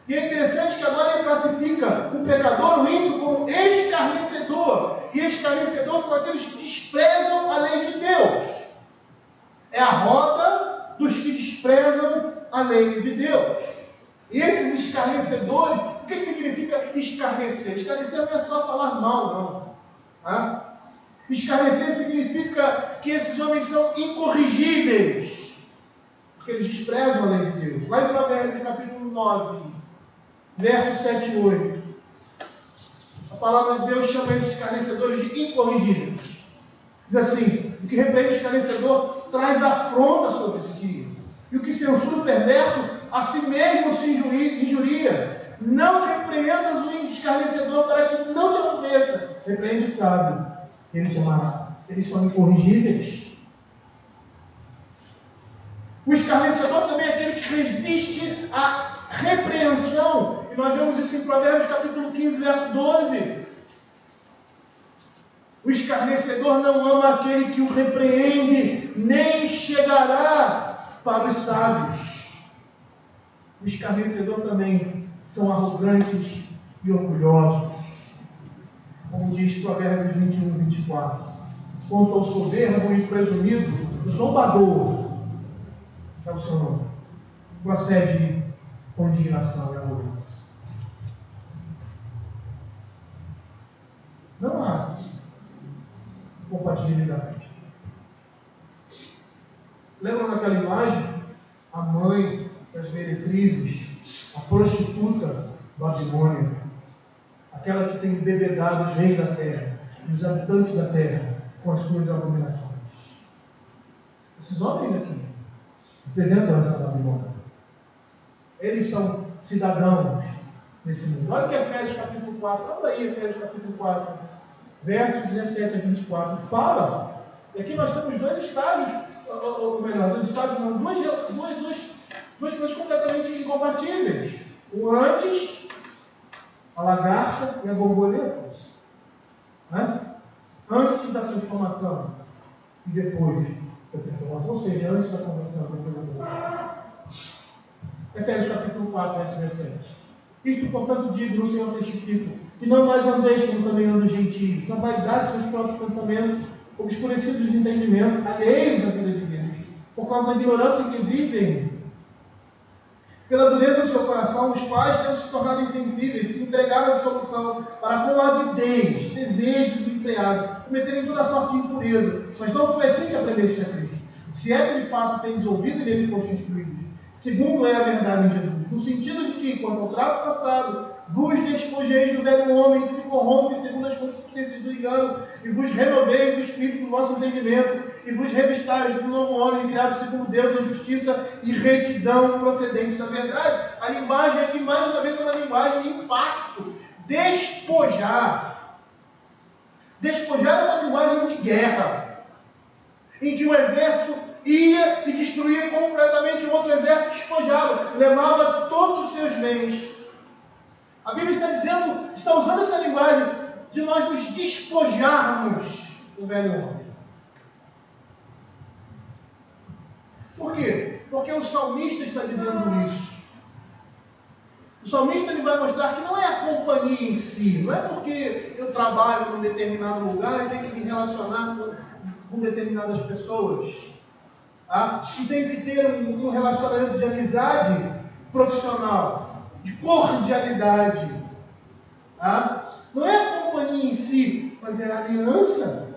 E é interessante que agora ele classifica o pecador, o ímpio, como escarnecedor. E escarnecedor são aqueles que desprezam a lei de Deus. É a roda dos que desprezam a lei de Deus. E esses escarnecedores, o que significa escarnecer? Escarnecer não é só falar mal, não. Tá? Escarnecer significa que esses homens são incorrigíveis, porque eles desprezam a lei de Deus. Lá em Provérbios, capítulo 9, versos 7 e 8, a palavra de Deus chama esses escarnecedores de incorrigíveis. Diz assim: o que repreende o escarnecedor traz afronta sobre si, e o que censura o perverso a si mesmo se injuria. Não repreendas o escarnecedor para que não te aborreça. Repreende o sábio, ele te amará. Eles são incorrigíveis. O escarnecedor também é aquele que resiste à repreensão. E nós vemos isso em Provérbios capítulo 15, verso 12. O escarnecedor não ama aquele que o repreende, nem chegará para os sábios. O escarnecedor também são arrogantes e orgulhosos. Como diz Provérbios 21, 24. Quanto ao soberbo e presumido, zombador é o seu nome. Procede com indignação e arrogância. Não há compatibilidade. Lembra daquela imagem? A mãe das meretrizes, a prostituta Babilônia, aquela que tem bebedado os reis da terra e os habitantes da terra com as suas abominações. Esses homens aqui representam essa Babilônia. Eles são cidadãos desse mundo. Olha que Efésios capítulo 4, olha aí Efésios capítulo 4, versos 17 a 24, fala. E aqui nós temos dois estágios, ou melhor, dois estágios não, duas coisas completamente incompatíveis. O antes, a lagarta e a borboleta. Né? Antes da transformação e depois da transformação, ou seja, antes da conversão e depois da transformação. Efésios capítulo 4, verso 17. Isto, portanto, digo no Senhor testifico, que não mais andeis como também andam os gentios, na vaidade de seus próprios pensamentos, obscurecidos de entendimento, alheios à vida de Deus, por causa da ignorância em que vivem. Pela dureza do seu coração, os pais têm se tornado insensíveis, se entregaram à dissolução, para com avidez, desejos desenfreados, cometerem toda sorte de impureza. Mas não foi assim que aprendeste a Cristo. Se é que de fato tendes ouvido e nele foste instruídos, segundo é a verdade em Jesus, no sentido de que, quanto ao trato passado, vos despojeis do velho homem que se corrompe segundo as consciências do engano, e vos renoveis do espírito do vosso entendimento, e vos revistais do novo homem criado segundo Deus em justiça e retidão procedentes da verdade. A linguagem aqui, mais uma vez, é uma linguagem de impacto. Despojar. Despojar é uma linguagem de guerra, em que o exército ia e destruía completamente o outro exército, despojava, levava todos os seus bens. A Bíblia está dizendo, está usando essa linguagem de nós nos despojarmos do velho homem. Por quê? Porque o salmista está dizendo isso. O salmista ele vai mostrar que não é a companhia em si, não é porque eu trabalho num determinado lugar e tenho que me relacionar com determinadas pessoas. E tenho que ter um relacionamento de amizade profissional, de cordialidade. Não é a companhia em si, mas é a aliança,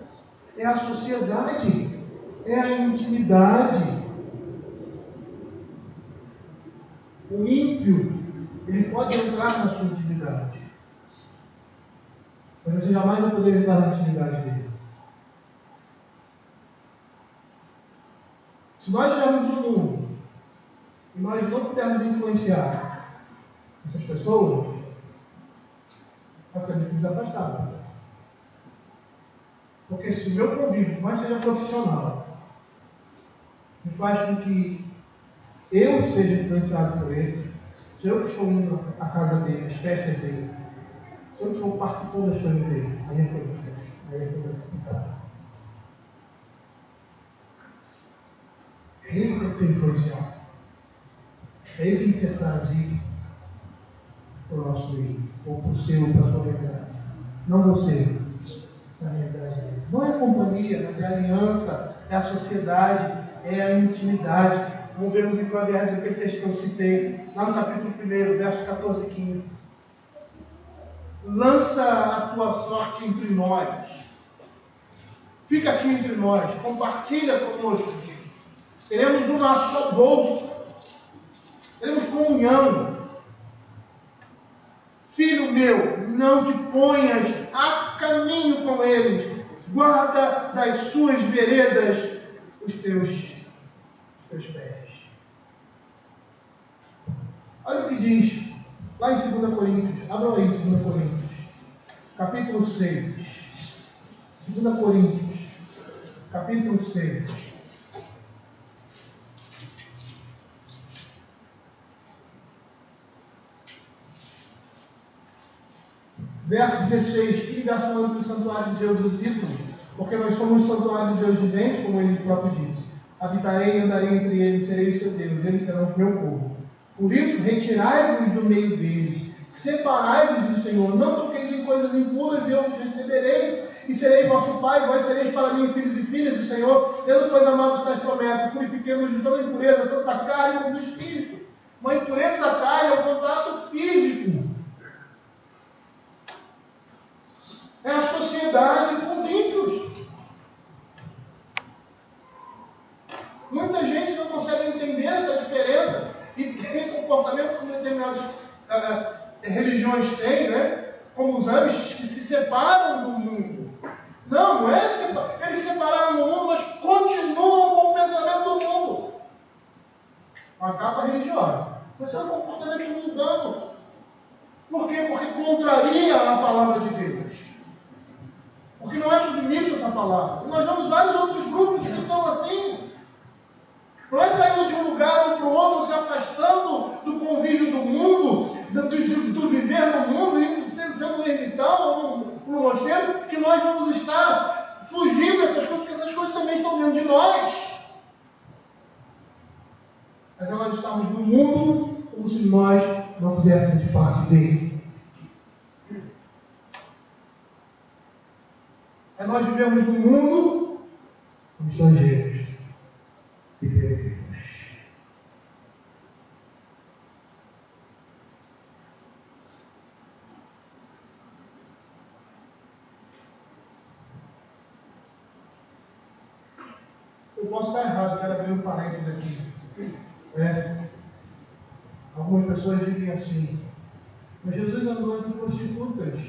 é a sociedade, é a intimidade. O ímpio, ele pode entrar na sua intimidade, mas você jamais vai poder entrar na intimidade dele. Se nós estivermos no mundo e nós não pudermos influenciar essas pessoas, nós temos que nos afastar. Porque se o meu convívio, mais seja profissional, me faz com que eu seja influenciado por ele, se eu que estou indo à casa dele, às festas dele, se eu que estou participando das coisas dele, aí é coisa fecha, aí é coisa complicada. Ele tem que ser influenciado. Ele tem que ser trazido para o nosso meio, ou para o seu, para a sua realidade. Não você, na realidade dele. Não é a companhia, mas é a aliança, é a sociedade, é a intimidade. Vamos ver no Provérbios, aquele texto que eu citei, lá no capítulo 1, versos 14 e 15. Lança a tua sorte entre nós. Fica aqui entre nós, compartilha conosco. Teremos uma só bolsa. Teremos comunhão. Filho meu, não te ponhas a caminho com eles. Guarda das suas veredas os teus pés. Olha o que diz lá em 2 Coríntios. Abram aí 2 Coríntios. Capítulo 6. 2 Coríntios. Capítulo 6. Verso 16, que ligação entre o santuário de Deus e os ídolos? Porque nós somos o santuário de Deus de dentro, como ele próprio disse. Habitarei e andarei entre eles, serei seu Deus, eles serão o meu povo. Por isso, retirai-vos do meio deles, separai-vos do Senhor, não toqueis em coisas impuras, e eu vos receberei, e serei vosso pai, vós sereis para mim filhos e filhas do Senhor, tendo, pois, amados tais promessas, purifiquemos de toda impureza, tanto da carne como do espírito. Uma impureza da carne é um contato físico. É a sociedade com os ímpios. Muita gente não consegue entender essa diferença e tem comportamento que determinadas religiões têm, né? Como os amishes, que se separam do mundo. Não é separar. Eles se separaram do mundo, mas continuam com o pensamento do mundo. Com a capa religiosa. Mas é um comportamento mundano. Por quê? Porque contraria a palavra de Deus. Porque não é submisso a essa palavra. Nós vemos vários outros grupos que são assim. Não é saindo de um lugar para o outro, se afastando do convívio do mundo, do viver no mundo, sendo um ermitão ou um mosteiro, que nós vamos estar fugindo dessas coisas, porque essas coisas também estão dentro de nós. Mas nós estamos no mundo como se nós não fizéssemos parte dele. É nós vivemos no mundo estrangeiros e peregrinos. Eu posso estar errado, quero abrir um parênteses aqui. Algumas pessoas dizem assim, mas Jesus andou entre prostitutas.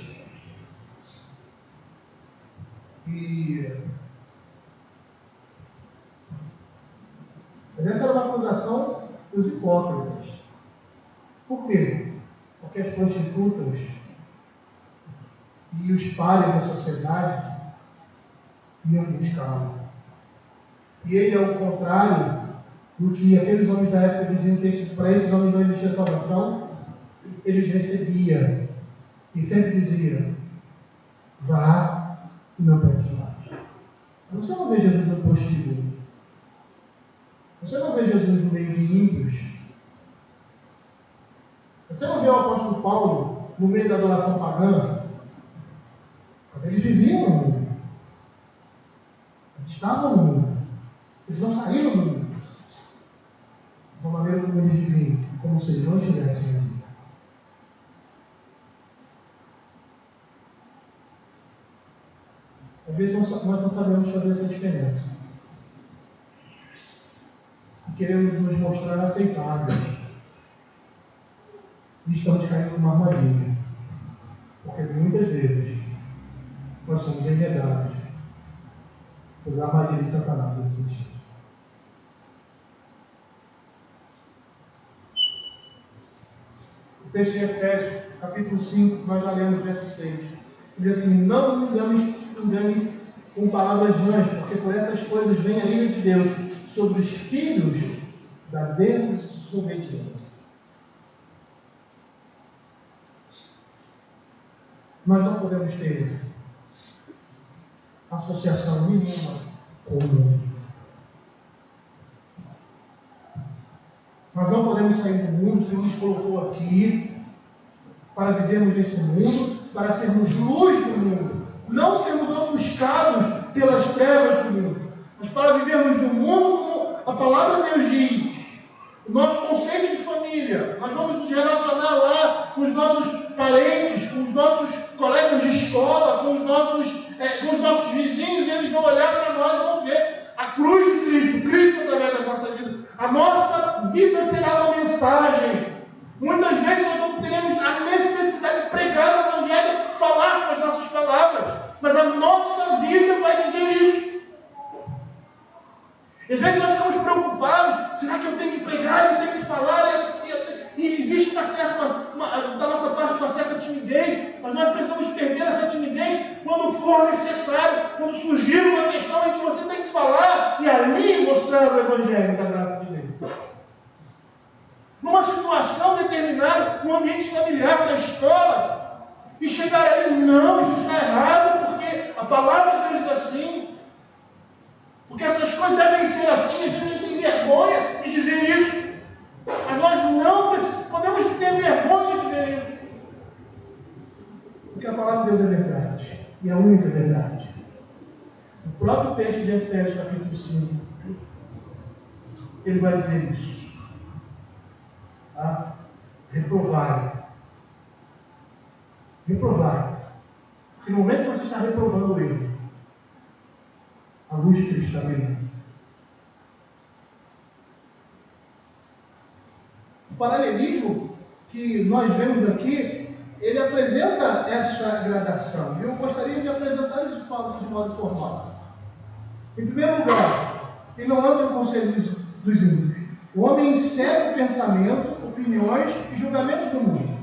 Mas essa era uma acusação dos hipócritas. Por quê? Porque as prostitutas e os pares da sociedade iam buscá-lo. E ele, ao contrário do que aqueles homens da época diziam que para esses homens não existia salvação, eles recebiam e sempre dizia: vá e não peque mais. Você não vê Jesus no prostíbulo. Você não vê Jesus no meio de ímpios. Você não vê o apóstolo Paulo no meio da adoração pagã. Mas eles viviam no mundo. Eles estavam no mundo. Eles não saíram do mundo. Da maneira como eles viviam, como se eles não estivessem ali. Às vezes nós não sabemos fazer essa diferença. E queremos nos mostrar aceitáveis. E estamos caindo numa armadilha. Porque muitas vezes nós somos enredados por armadilha de Satanás nesse sentido. O texto de Efésios, capítulo 5, nós já lemos verso 6. Diz assim: não nos engane com palavras vãs, porque por essas coisas vem a ira de Deus sobre os filhos da desobediência. Nós não podemos ter associação nenhuma com o mundo. Nós não podemos sair do mundo. O Senhor nos colocou aqui para vivermos nesse mundo, para sermos luz do mundo, não sermos ofuscados pelas trevas do mundo, mas para vivermos no mundo como a palavra de Deus diz. O nosso conceito de família, nós vamos nos relacionar lá com os nossos parentes, com os nossos colegas de escola, com os nossos vizinhos, e eles vão olhar para nós e vão ver a cruz de Cristo, Cristo através da nossa vida. A nossa vida será uma mensagem. Muitas vezes nós não teremos a necessidade de pregar o Evangelho, falar com as nossas palavras, mas a nossa vida vai dizer isso. Às vezes nós estamos preocupados: será que eu tenho que pregar, eu tenho que falar? E existe da nossa parte uma certa timidez, mas nós precisamos perder essa timidez quando for necessário, quando surgir uma questão em que você tem que falar e ali mostrar o Evangelho da graça de Deus. Numa situação determinada, no ambiente familiar, na escola, e chegar ali: não, isso está errado, porque a palavra de Deus diz assim, porque essas coisas devem ser assim. A gente tem vergonha de dizer isso, mas nós não podemos ter vergonha de dizer isso, porque a palavra de Deus é verdade, e é a única verdade. O próprio texto de Efésios, capítulo 5, ele vai dizer isso. Tá? Reprovai. Porque no momento que você está reprovando ele, a luz de Cristo está brilhando. O paralelismo que nós vemos aqui, ele apresenta essa gradação. E eu gostaria de apresentar isso de modo formal. Em primeiro lugar, ele não anda no conselho dos ímpios. O homem segue o pensamento, opiniões e julgamentos do mundo.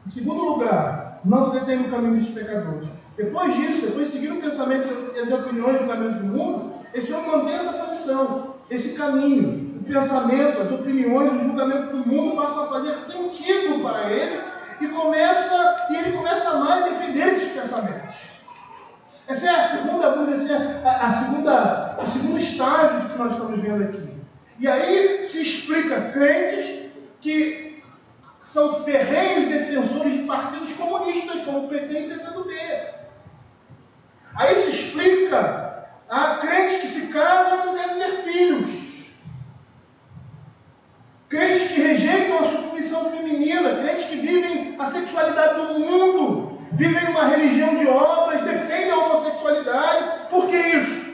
Em segundo lugar, não se detém no caminho dos pecadores. Depois disso, depois de seguir o pensamento, as opiniões e julgamentos do mundo, esse homem mantém essa posição, esse caminho. O pensamento, as opiniões, o julgamento do mundo passam a fazer sentido para ele e ele começa a amar e defender esses pensamentos. Essa é a segunda, o segundo estágio que nós estamos vendo aqui. E aí se explica crentes que são ferrenhos defensores de partidos comunistas, como o PT e o PCdoB. Aí se explica Há crentes que se casam e não querem ter filhos. Crentes que rejeitam a submissão feminina. Crentes que vivem a sexualidade do mundo. Vivem uma religião de obras, defendem a homossexualidade. Por que isso?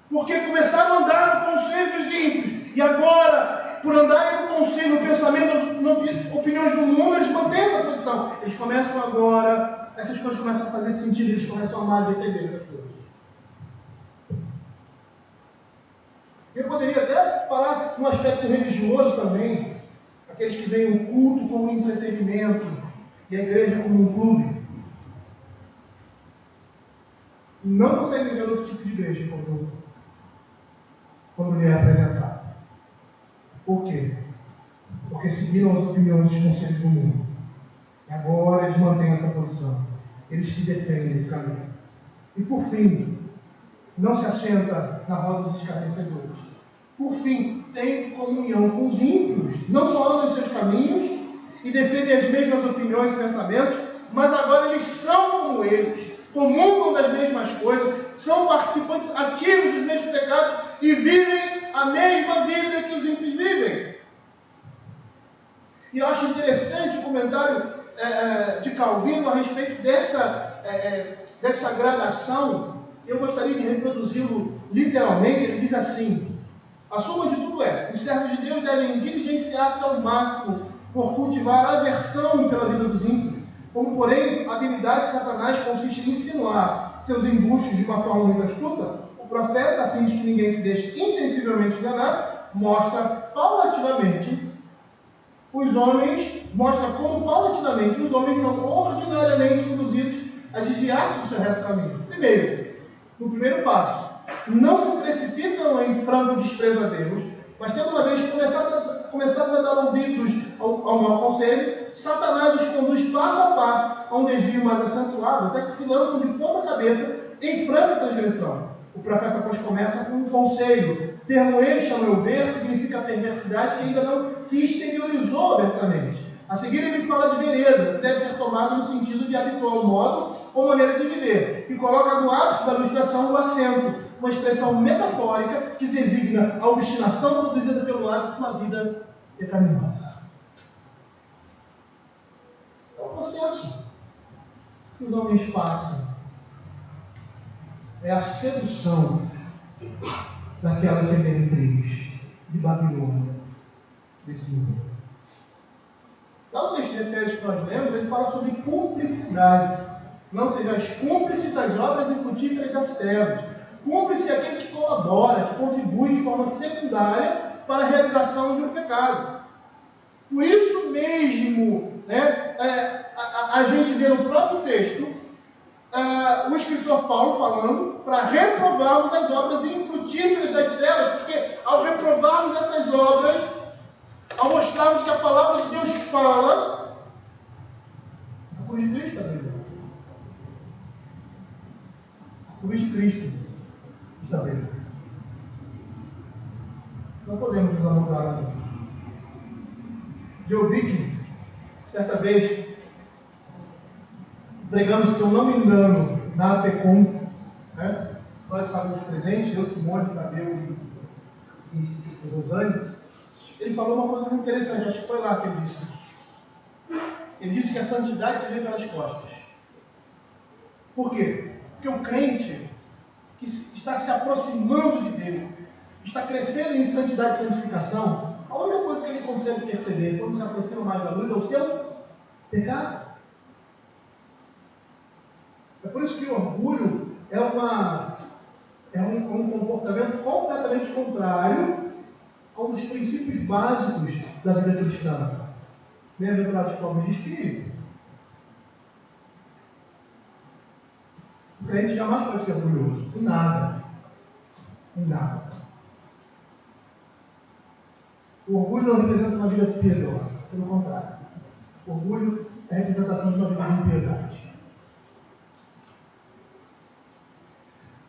Porque começaram a andar no conselho dos ímpios. E agora, por andarem no conselho, no pensamento, nas opiniões do mundo, eles mantêm essa posição. Eles começam agora, essas coisas começam a fazer sentido, eles começam a amar e defender essas coisas. Eu poderia até falar no aspecto religioso também, aqueles que veem o culto como um entretenimento e a igreja como um clube. Não conseguem ver outro tipo de igreja quando lhe é apresentado. Por quê? Porque seguiram as opiniões dos conselhos do mundo. Agora eles mantêm essa posição. Eles se defendem nesse caminho. E por fim, não se assenta na roda dos escarnecedores. Por fim, tem comunhão com os ímpios. Não só andam em seus caminhos e defendem as mesmas opiniões e pensamentos, mas agora eles são como eles, comungam das mesmas coisas, são participantes ativos dos mesmos pecados e vivem a mesma vida que os ímpios vivem. E eu acho interessante o comentário de Calvino a respeito dessa gradação. Eu gostaria de reproduzi-lo literalmente. Ele diz assim: a suma de tudo é, os servos de Deus devem diligenciar-se ao máximo por cultivar a aversão pela vida dos ímpios, como porém a habilidade de Satanás consiste em insinuar seus embustes de uma forma muito astuta. O profeta, a fim de que ninguém se deixe insensivelmente enganar, mostra como paulatinamente os homens são ordinariamente induzidos a desviar-se do seu reto caminho. Primeiro, no primeiro passo, não se precipitam em franco desprezo a Deus, mas tendo uma vez começados a dar ouvidos ao mau conselho, Satanás os conduz passo a passo a um desvio mais acentuado, até que se lançam de ponta cabeça em franca transgressão. O profeta, pois, começa com um conselho. Termo este, ao meu ver, significa perversidade que ainda não se exteriorizou abertamente. A seguir ele fala de vereda, que deve ser tomado no sentido de habitual modo ou maneira de viver, e coloca no ápice da ilustração o assento, uma expressão metafórica que designa a obstinação produzida pelo hábito de uma vida pecaminosa. É um processo que os homens passam. É a sedução daquela que é meretriz de Babilônia, desse mundo. Lá no texto de Efésios que nós lemos, ele fala sobre cumplicidade. Não sejais cúmplices das obras infrutíferas das trevas. Cúmplice é aquele que colabora, que contribui de forma secundária para a realização de um pecado. Por isso mesmo, a gente vê no próprio texto o escritor Paulo falando para reprovarmos as obras infrutíferas das trevas, porque ao reprovarmos essas obras, ao mostrarmos que a palavra de Deus fala, a cruz de Cristo está brilhando. A cruz de Cristo está brilhando. Não podemos nos amoldar a Deus. Joe Vick, certa vez, pregando, se eu não me engano, na APECOM, nós estávamos presentes, eu, Simone, Tadeu e Rosane. Ele falou uma coisa muito interessante, acho que foi lá que ele disse isso. Ele disse que a santidade se vê pelas costas. Por quê? Porque o crente que está se aproximando de Deus, está crescendo em santidade e santificação, a única coisa que ele consegue perceber quando se aproxima mais da luz é o seu pecado. É por isso que o orgulho é um comportamento completamente contrário a um dos princípios básicos da vida cristã. Bem-aventurados pobres de espírito. O crente jamais pode ser orgulhoso. Em nada. Em nada. O orgulho não representa uma vida piedosa. Pelo contrário. O orgulho é a representação de uma vida de impiedade.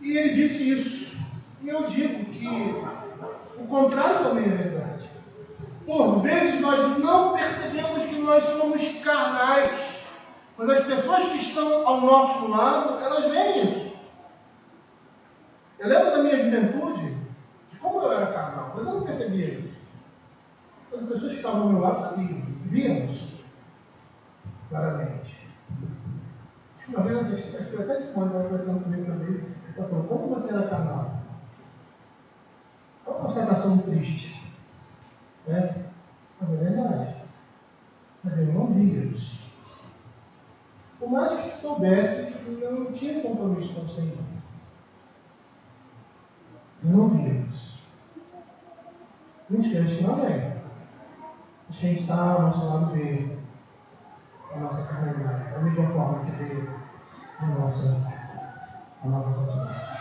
E ele disse isso. E eu digo que o contrário também é verdade. Por vezes nós não percebemos que nós somos carnais. Mas as pessoas que estão ao nosso lado, elas veem isso. Eu lembro da minha juventude, de como eu era carnal, mas eu não percebia isso. As pessoas que estavam ao meu lado sabiam, víamos claramente. Uma vez, acho que até Simone estava conversando comigo sobre isso. Ela falou: como você era carnal? É uma constatação triste. Né? Mas é verdade. Mas eu não via isso. Por mais que soubesse, eu não tinha compromisso com o Senhor. Eu não via isso. Muitos crentes que não vêm. Mas quem está ao nosso lado vê a nossa carnalidade, da mesma forma que vê a nossa santidade.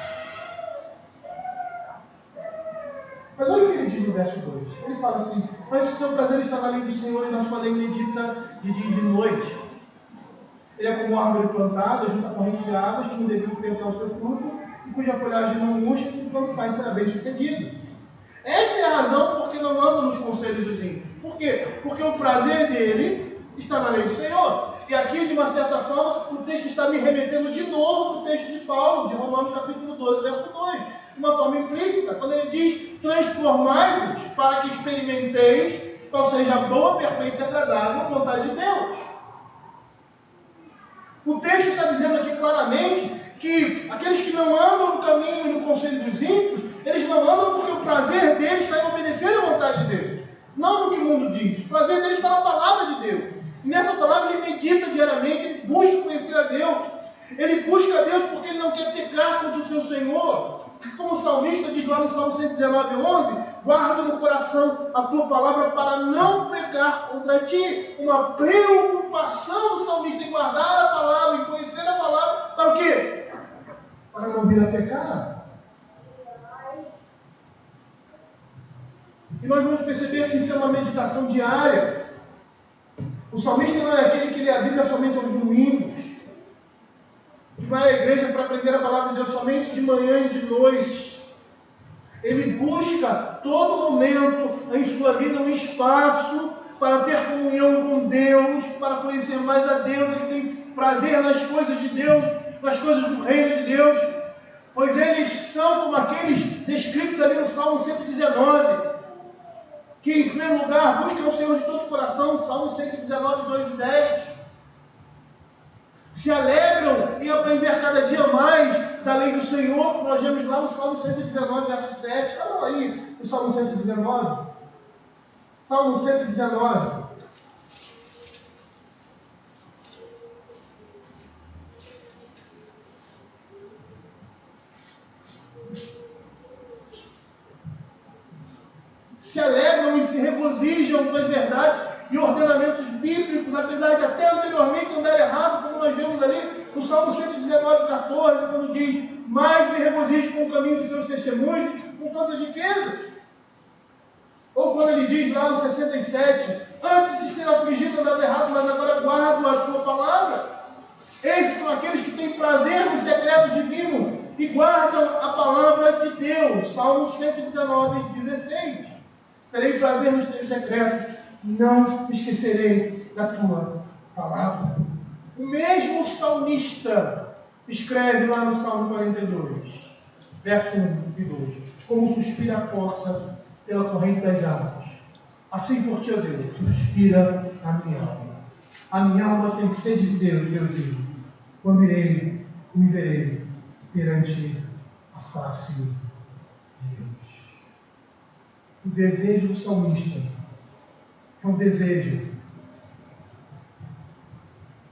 Mas olha o que ele diz no verso 2. Ele fala assim: antes do seu prazer está na lei do Senhor, e na sua lei medita de dia e de noite. Ele é como árvore plantada junto à corrente de águas, que no devido tempo dá o seu fruto, e cuja folhagem não murcha, e quando faz será bem sucedido. Esta é a razão porque não anda nos conselhos dos ímpios. Por quê? Porque o prazer dele está na lei do Senhor. E aqui, de uma certa forma, o texto está me remetendo de novo para o texto de Paulo, de Romanos capítulo 12, verso 2. De uma forma implícita, quando ele diz: transformai-vos para que experimenteis qual seja a boa, perfeita e agradável vontade de Deus. O texto está dizendo aqui claramente que aqueles que não andam no caminho e no conselho dos ímpios, eles não andam porque o prazer deles está em obedecer à vontade de Deus. Não no que o mundo diz. O prazer deles está na palavra de Deus. E nessa palavra ele medita diariamente, ele busca conhecer a Deus. Ele busca a Deus porque ele não quer pecar contra o seu Senhor. Como o salmista diz lá no Salmo 119, 11, guarda no coração a tua palavra para não pecar contra ti. Uma preocupação do salmista em guardar a palavra, em conhecer a palavra, para o quê? Para não vir a pecar. E nós vamos perceber que isso é uma meditação diária. O salmista não é aquele que lê a Bíblia somente aos domingos, que vai à igreja para aprender a palavra de Deus somente de manhã e de noite. Ele busca todo momento em sua vida um espaço para ter comunhão com Deus, para conhecer mais a Deus. Ele tem prazer nas coisas de Deus, nas coisas do reino de Deus, pois eles são como aqueles descritos ali no Salmo 119, que em primeiro lugar buscam o Senhor de todo o coração, Salmo 119, 2 e 10. Se alegram em aprender cada dia mais da lei do Senhor, como nós vemos lá no Salmo 119, verso 7. Olha aí o Salmo 119. Salmo 119. Se alegram e se regozijam com as verdades e ordenamentos bíblicos, apesar de até anteriormente andar errado, como nós vemos ali no Salmo 119, 14, quando diz: mais me regozijo com o caminho dos seus testemunhos, com todas as riquezas. Ou quando ele diz lá no 67, antes de ser afligido, andado errado, mas agora guardo a sua palavra. Esses são aqueles que têm prazer nos decretos divinos e guardam a palavra de Deus. Salmo 119, 16. Terei prazer nos teus decretos, não esquecerei da tua palavra. O mesmo salmista escreve lá no Salmo 42, verso 1 e 2: como suspira a corça pela corrente das águas, assim por ti, ó Deus, suspira a minha alma. A minha alma tem sede de Deus, Deus diz: quando irei e me verei perante a face de Deus. O desejo do salmista é um desejo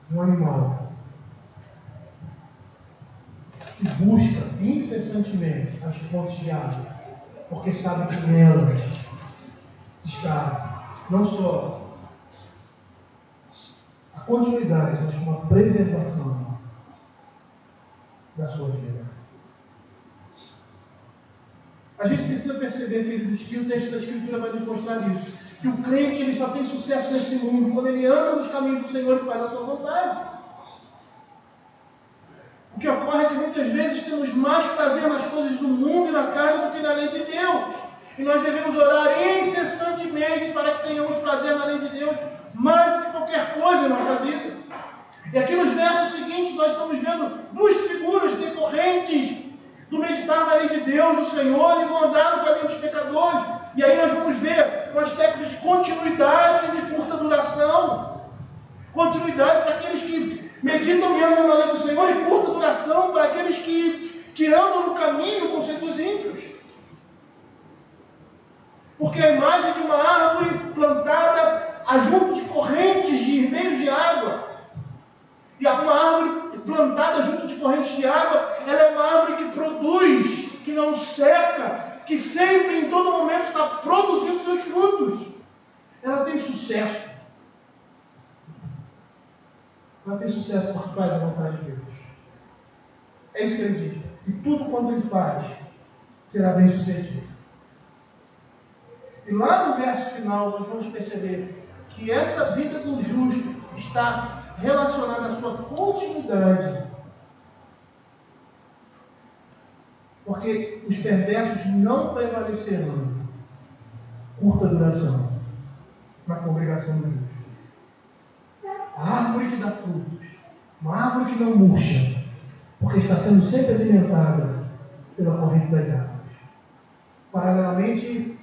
de um animal que busca incessantemente as fontes de água, porque sabe que nelas está não só a continuidade, mas uma preservação da sua vida. A gente precisa perceber, queridos, que o texto da Escritura vai nos mostrar isso. Que o crente ele só tem sucesso nesse mundo quando ele anda nos caminhos do Senhor e faz a sua vontade. O que ocorre é que muitas vezes temos mais prazer nas coisas do mundo e na carne do que na lei de Deus. E nós devemos orar incessantemente para que tenhamos prazer na lei de Deus mais do que qualquer coisa em nossa vida. E aqui nos versos seguintes nós estamos vendo duas figuras decorrentes do meditar na lei de Deus, do Senhor, e vão andar no caminho dos pecadores. E aí nós vamos ver um aspecto de continuidade e de curta duração. Continuidade para aqueles que meditam e andam na lei do Senhor, e curta duração para aqueles que andam no caminho com os ímpios. Porque a imagem de uma árvore plantada junto de correntes de ribeiros de água. E uma árvore plantada junto de correntes de água, ela é uma árvore que produz, que não seca, que sempre, em todo momento, está produzindo seus frutos. Ela tem sucesso. Ela tem sucesso porque faz a vontade de Deus. É isso que ele diz. E tudo quanto ele faz será bem sucedido. E lá no verso final nós vamos perceber que essa vida do justo está relacionada à sua continuidade. Porque os perversos não prevalecerão. Curta duração na congregação dos justos. A árvore que dá frutos, uma árvore que não murcha, porque está sendo sempre alimentada pela corrente das águas. Paralelamente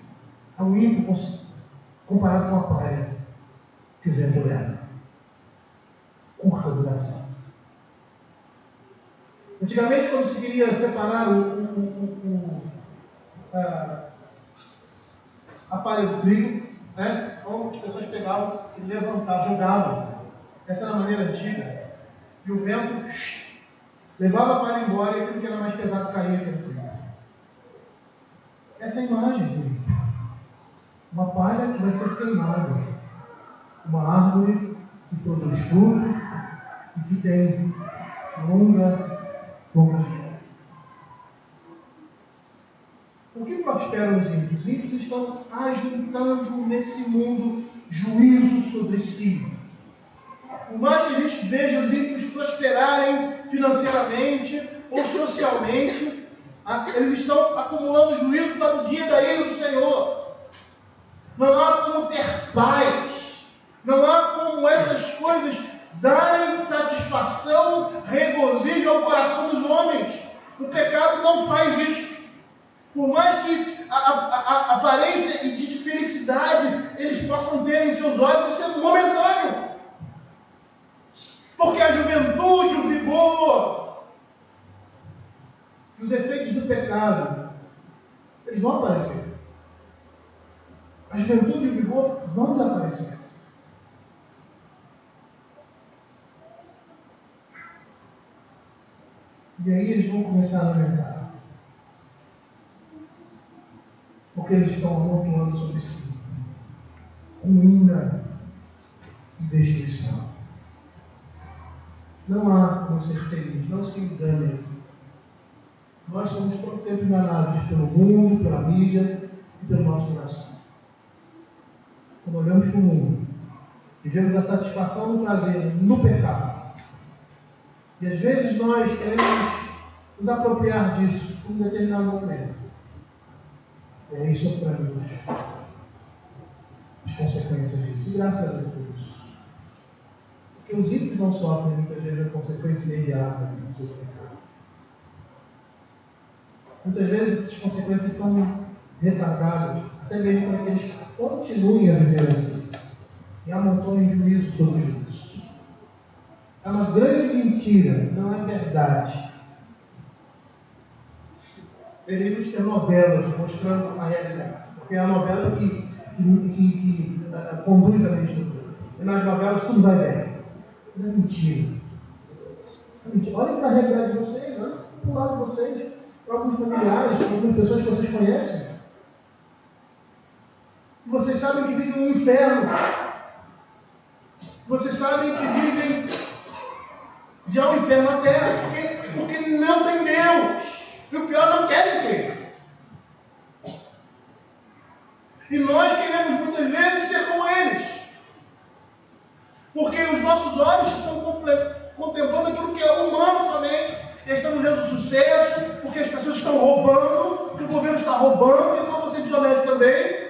ao ímpio comparado com a palha que o vento leva. Curta duração. Antigamente, quando se queria separar a palha do trigo, né? Então as pessoas pegavam e levantavam, jogavam. Essa era a maneira antiga. E o vento levava a palha embora e aquilo que era mais pesado caía pelo trigo. Essa é a imagem do ímpio. Uma palha que vai ser queimada. Uma árvore que produz fruto e que tem longa vida. O que prosperam os ímpios? Os ímpios estão ajuntando nesse mundo juízo sobre si. Por mais que a gente veja os ímpios prosperarem financeiramente ou socialmente, eles estão acumulando juízo para o dia da ira do Senhor. Não há como ter paz. Não há como essas coisas darem satisfação, regozijo ao coração dos homens. O pecado não faz isso. Por mais que a aparência de felicidade eles possam ter em seus olhos, isso é momentâneo. Porque a juventude, o vigor, os efeitos do pecado, eles vão aparecer. A juventude e o vigor vão desaparecer. E aí eles vão começar a lamentar. Porque eles estão amontoando sobre si ruína e destruição. Não há como ser feliz, não se engane. Nós somos todo tempo enganados pelo mundo, pela mídia e pelo nosso coração. Quando olhamos para o mundo e vemos a satisfação no prazer, no pecado. E às vezes nós queremos nos apropriar disso em um determinado momento. E aí sofremos as consequências disso. E graças a Deus por isso. Porque os ímpios não sofrem muitas vezes a consequência imediata dos seus pecados. Muitas vezes essas consequências são retardadas, até mesmo para que eles continuem a viver assim e amontoem juízo sobre juízo. É uma grande mentira, não é verdade. Deveríamos ter novelas mostrando a realidade, porque é a novela que conduz a mente. E nas novelas tudo vai bem. Mas é mentira. É mentira. Olhem para a realidade de vocês, olhem para o lado de vocês, para alguns familiares, para algumas pessoas que vocês conhecem. E vocês sabem que vivem no inferno. Vocês sabem que vivem já o inferno na terra, porque não tem Deus. E o pior, não querem ter. E nós queremos muitas vezes ser como eles. Porque os nossos olhos estão contemplando aquilo que é humano somente. E estamos vendo sucesso, porque as pessoas estão roubando, porque o governo está roubando, então você é desonesto também.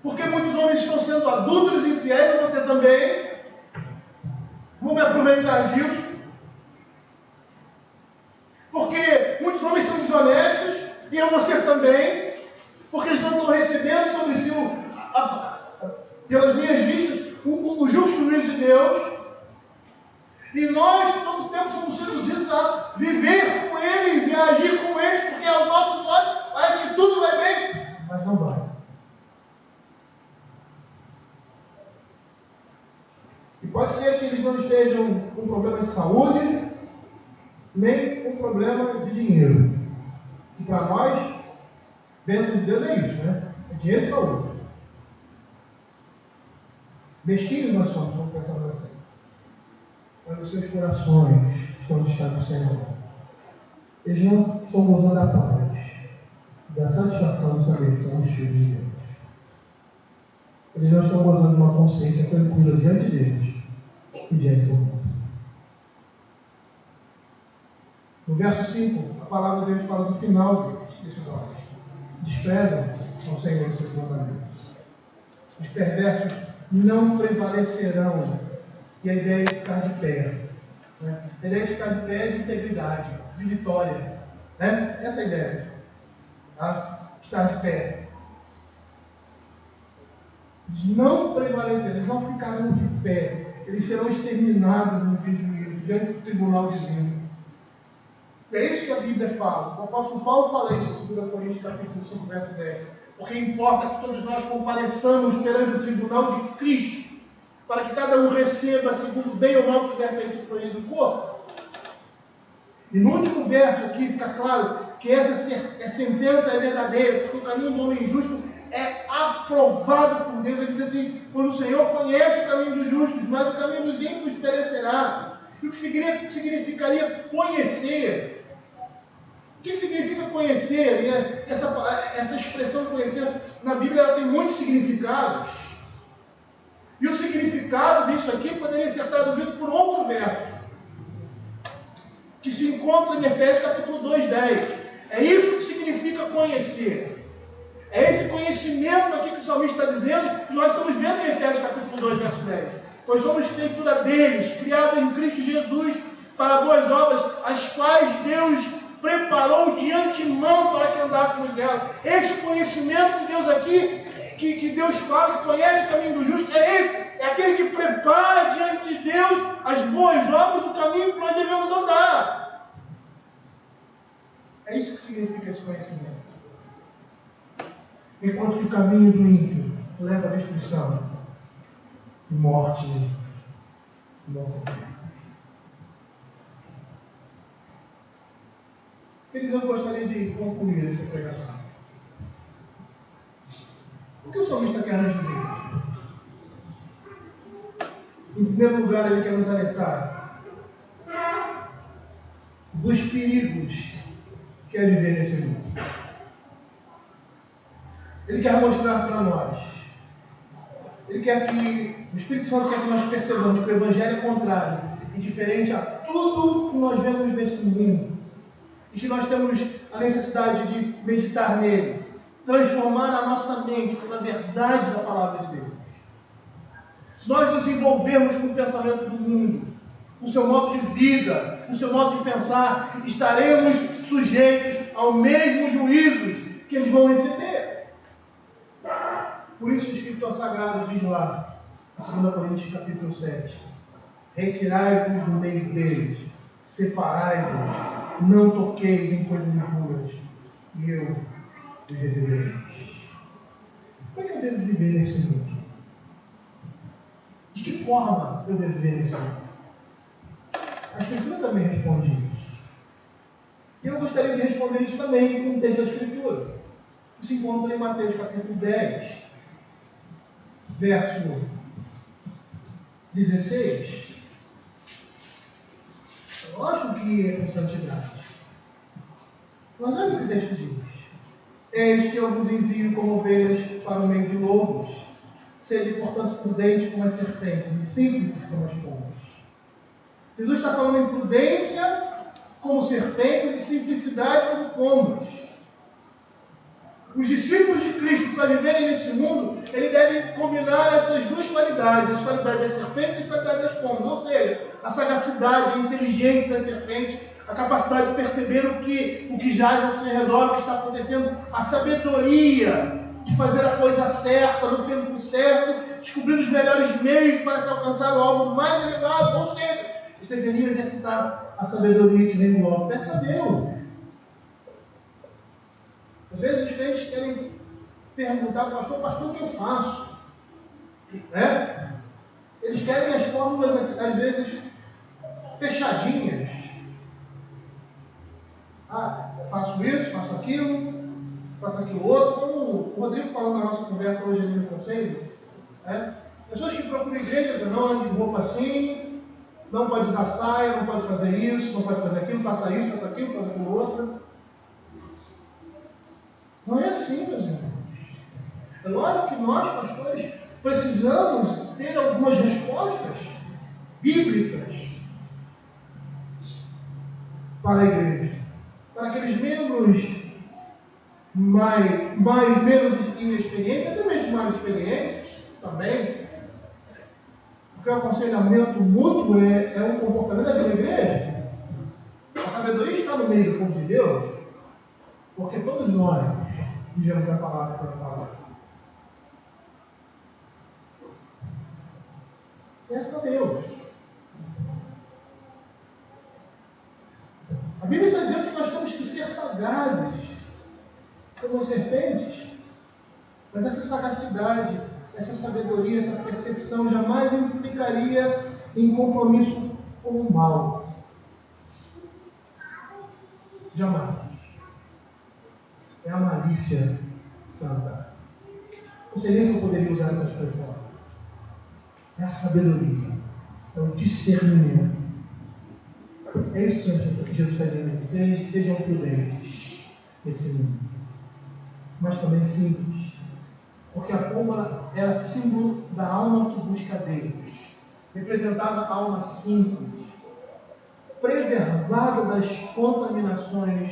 Porque muitos homens estão sendo adúlteros e infiéis, você também. Vou me aproveitar disso. Porque muitas também, porque eles não estão recebendo sobre si, pelas minhas vistas, o justo juízo de Deus. E nós, todo o tempo, somos seduzidos a viver com eles e a agir com eles, porque aos nossos olhos parece que tudo vai bem, mas não vai. E pode ser que eles não estejam com problema de saúde, nem com problema de dinheiro. E para nós, bênção de Deus é isso, né? É dinheiro e saúde. Mesquinhos nós somos, vamos pensar assim. Mas os seus corações estão distantes do Senhor. Eles não estão gozando da paz, da satisfação de saber que são os filhos de Deus. Eles não estão gozando de uma consciência tranquila diante deles e diante do mundo. No verso 5, a palavra de Deus fala do final desse nome. Desprezam ao Senhor os seus mandamentos. Os perversos não prevalecerão. E a ideia é de ficar de pé. Né? A ideia de ficar de pé é de integridade, de vitória. Né? Essa é a ideia. Tá? Estar de pé. Eles não prevalecerão, eles não ficarão de pé. Eles serão exterminados no dia de juízo, diante do tribunal divino. E é isso que a Bíblia fala. O apóstolo Paulo fala isso em 2 Coríntios capítulo 5, verso 10. Porque importa que todos nós compareçamos perante o tribunal de Cristo, para que cada um receba, segundo o bem ou mal que tiver feito por ele do corpo. E no último verso aqui fica claro que essa sentença é verdadeira, porque o caminho do homem justo é aprovado por Deus. Ele diz assim: pois o Senhor conhece o caminho dos justos, mas o caminho dos ímpios perecerá. E o que significaria conhecer? O que significa conhecer? Essa expressão conhecer, na Bíblia, ela tem muitos significados. E o significado disso aqui poderia ser traduzido por outro verso, que se encontra em Efésios capítulo 2, 10. É isso que significa conhecer. É esse conhecimento aqui que o salmista está dizendo, que nós estamos vendo em Efésios capítulo 2, verso 10. Pois somos feitura deles, criados em Cristo Jesus, para boas obras, as quais Deus preparou de antemão para que andássemos nela. Esse conhecimento de Deus aqui, que Deus fala, que conhece o caminho do justo, é esse. É aquele que prepara diante de Deus as boas obras, o caminho que nós devemos andar. É isso que significa esse conhecimento. Enquanto que o caminho do ímpio leva à destruição e morte. Eu gostaria de concluir essa pregação. O que o salmista quer nos dizer? Em primeiro lugar, ele quer nos alertar dos perigos que é viver nesse mundo. Ele quer mostrar para nós. Ele quer que o Espírito Santo quer que nós percebamos que o Evangelho é contrário e diferente a tudo que nós vemos nesse mundo. E que nós temos a necessidade de meditar nele, transformar a nossa mente pela verdade da palavra de Deus. Se nós nos envolvermos com o pensamento do mundo, com o seu modo de vida, com o seu modo de pensar, estaremos sujeitos ao mesmo juízos que eles vão receber. Por isso o Escritor Sagrado diz lá, em 2 Coríntios capítulo 7, retirai-vos do meio deles, separai-vos, não toqueis em coisas impuras, e eu os receberei. Como é que eu devo viver nesse mundo? De que forma eu devo viver nesse mundo? A Escritura também responde isso. E eu gostaria de responder isso também com um texto da Escritura, que se encontra em Mateus capítulo 10, verso 16. Lógico que é com santidade. Mas olha o que o texto diz. Eis que eu vos envio como ovelhas para o meio de lobos. Sede, portanto, prudentes como as serpentes e simples como as pombas. Jesus está falando em prudência como serpentes e simplicidade como pombas. Os discípulos de Cristo, para viverem nesse mundo, eles devem combinar essas duas qualidades, as qualidades das serpentes e as qualidades das pombas. Ou seja, a sagacidade, a inteligência das serpentes, a capacidade de perceber o que jaz ao seu redor, o que está acontecendo, a sabedoria de fazer a coisa certa, no tempo certo, descobrir os melhores meios para se alcançar o alvo mais elevado. Ou seja, você deveria exercitar a sabedoria que vem do alto. Peça a Deus. Às vezes os crentes querem perguntar, pastor, o que eu faço? Eles querem as fórmulas, às vezes, fechadinhas. Eu faço isso, faço aquilo outro. Como o Rodrigo falou na nossa conversa hoje ali no conselho, pessoas que procuram igrejas, não de roupa assim, não pode usar saia, não pode fazer isso, não pode fazer aquilo, faça isso, faça aquilo, faça aquilo outro. Não é assim, meus irmãos. É lógico que nós, pastores, precisamos ter algumas respostas bíblicas para a igreja. Para aqueles membros menos inexperientes, até mesmo mais experientes também. Porque o aconselhamento mútuo é um comportamento daquela igreja. A sabedoria está no meio do povo de Deus, porque todos nós vivemos a palavra pela palavra. Peça a Deus. A Bíblia está dizendo que nós temos que ser sagazes, como serpentes. Mas essa sagacidade, essa sabedoria, essa percepção jamais implicaria em compromisso com o mal. Jamais. É a malícia santa. Não sei nem se eu poderia usar essa expressão. É a sabedoria. É o discernimento. É isso que Jesus está dizendo aqui. Sejam prudentes nesse mundo. Mas também simples. Porque a pomba era símbolo da alma que busca Deus. Representava a alma simples. Preservada das contaminações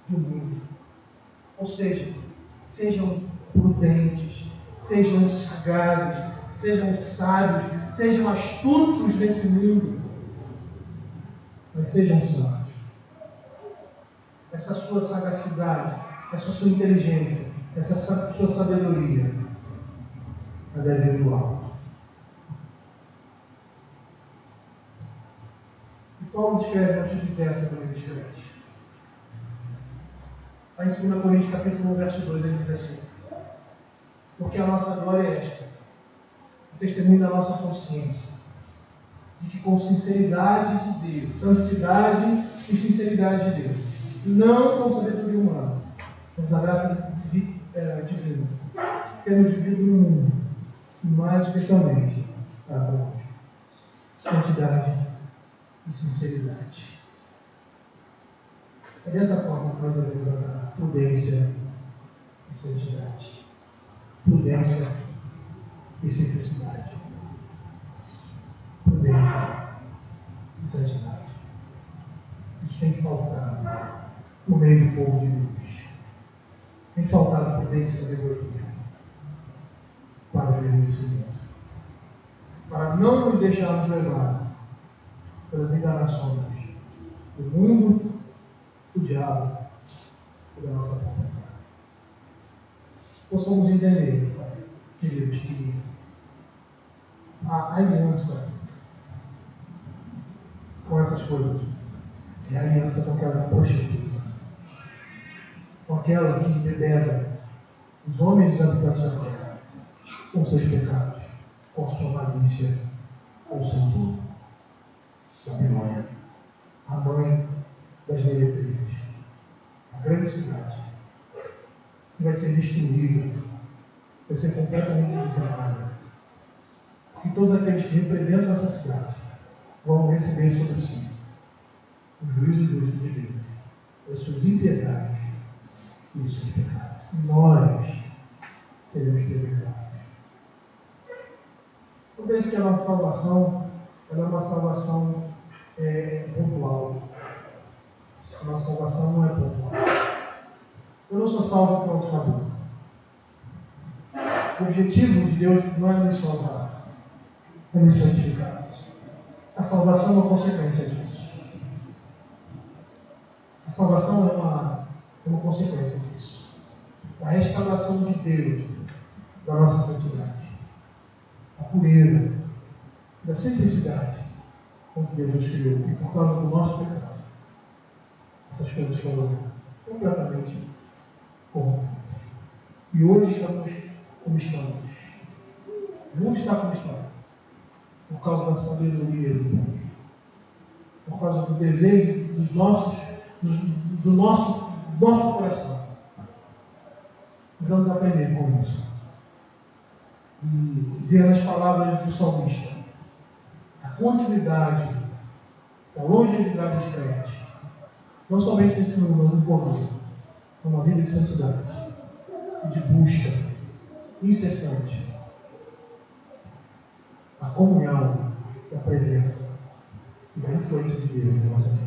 do mundo. Ou seja, sejam prudentes, sejam sagazes, sejam sábios, sejam astutos nesse mundo. Mas sejam sábios. Essa sua sagacidade, essa sua inteligência, essa sua sabedoria, ela deve vir do alto. E Paulo escreve uma atitude dessa para ele escreve. Lá em 2 Coríntios capítulo 1, verso 2, ele diz assim: porque a nossa glória é esta, o testemunho da nossa consciência, de que com sinceridade de Deus, santidade e sinceridade de Deus, não com sabedoria humana, mas na graça divina, temos vivido no mundo, mais especialmente para nós, santidade e sinceridade. É dessa forma que nós devemos andar: prudência e santidade, prudência e simplicidade, prudência e santidade. Isso tem faltado no meio do povo de Deus. Tem faltado prudência e sabedoria para viver nesse mundo, para não nos deixarmos levar pelas enganações do mundo, do diabo e da nossa própria carne. Possamos entender, queridos, que a aliança com essas coisas é a aliança com aquela prostituta, com aquela que embebeda os homens e os habitantes da terra com seus pecados, com sua malícia, com seu dor. Babilônia, a mãe das meretrizes, a grande cidade, que vai ser destruída, vai ser completamente dizimada. E todos aqueles que representam essa cidade vão receber sobre si o juízo justo de Deus, as suas impiedades e os seus pecados. Nós seremos preservados. Eu penso que a nossa salvação é uma salvação pontual. A nossa salvação não é pontual. Eu não sou salvo pronto, acabou. O objetivo de Deus não é nos salvar, é nos santificar. A salvação é uma consequência disso. salvação é uma consequência disso. A restauração de Deus da nossa santidade. A pureza, da simplicidade com que Deus nos criou. E por causa do nosso pecado, essas coisas foram completamente corrompidas. E hoje estamos como estamos. O mundo está como está. Por causa da sabedoria de Deus. Por causa do desejo do nosso coração. Precisamos aprender com isso. E ver as palavras do salmista. A continuidade, a longevidade dos crentes. Não somente nesse mundo, no comum. Uma vida de santidade. E de busca incessante. A comunhão, a presença e a influência de Deus na nossa vida.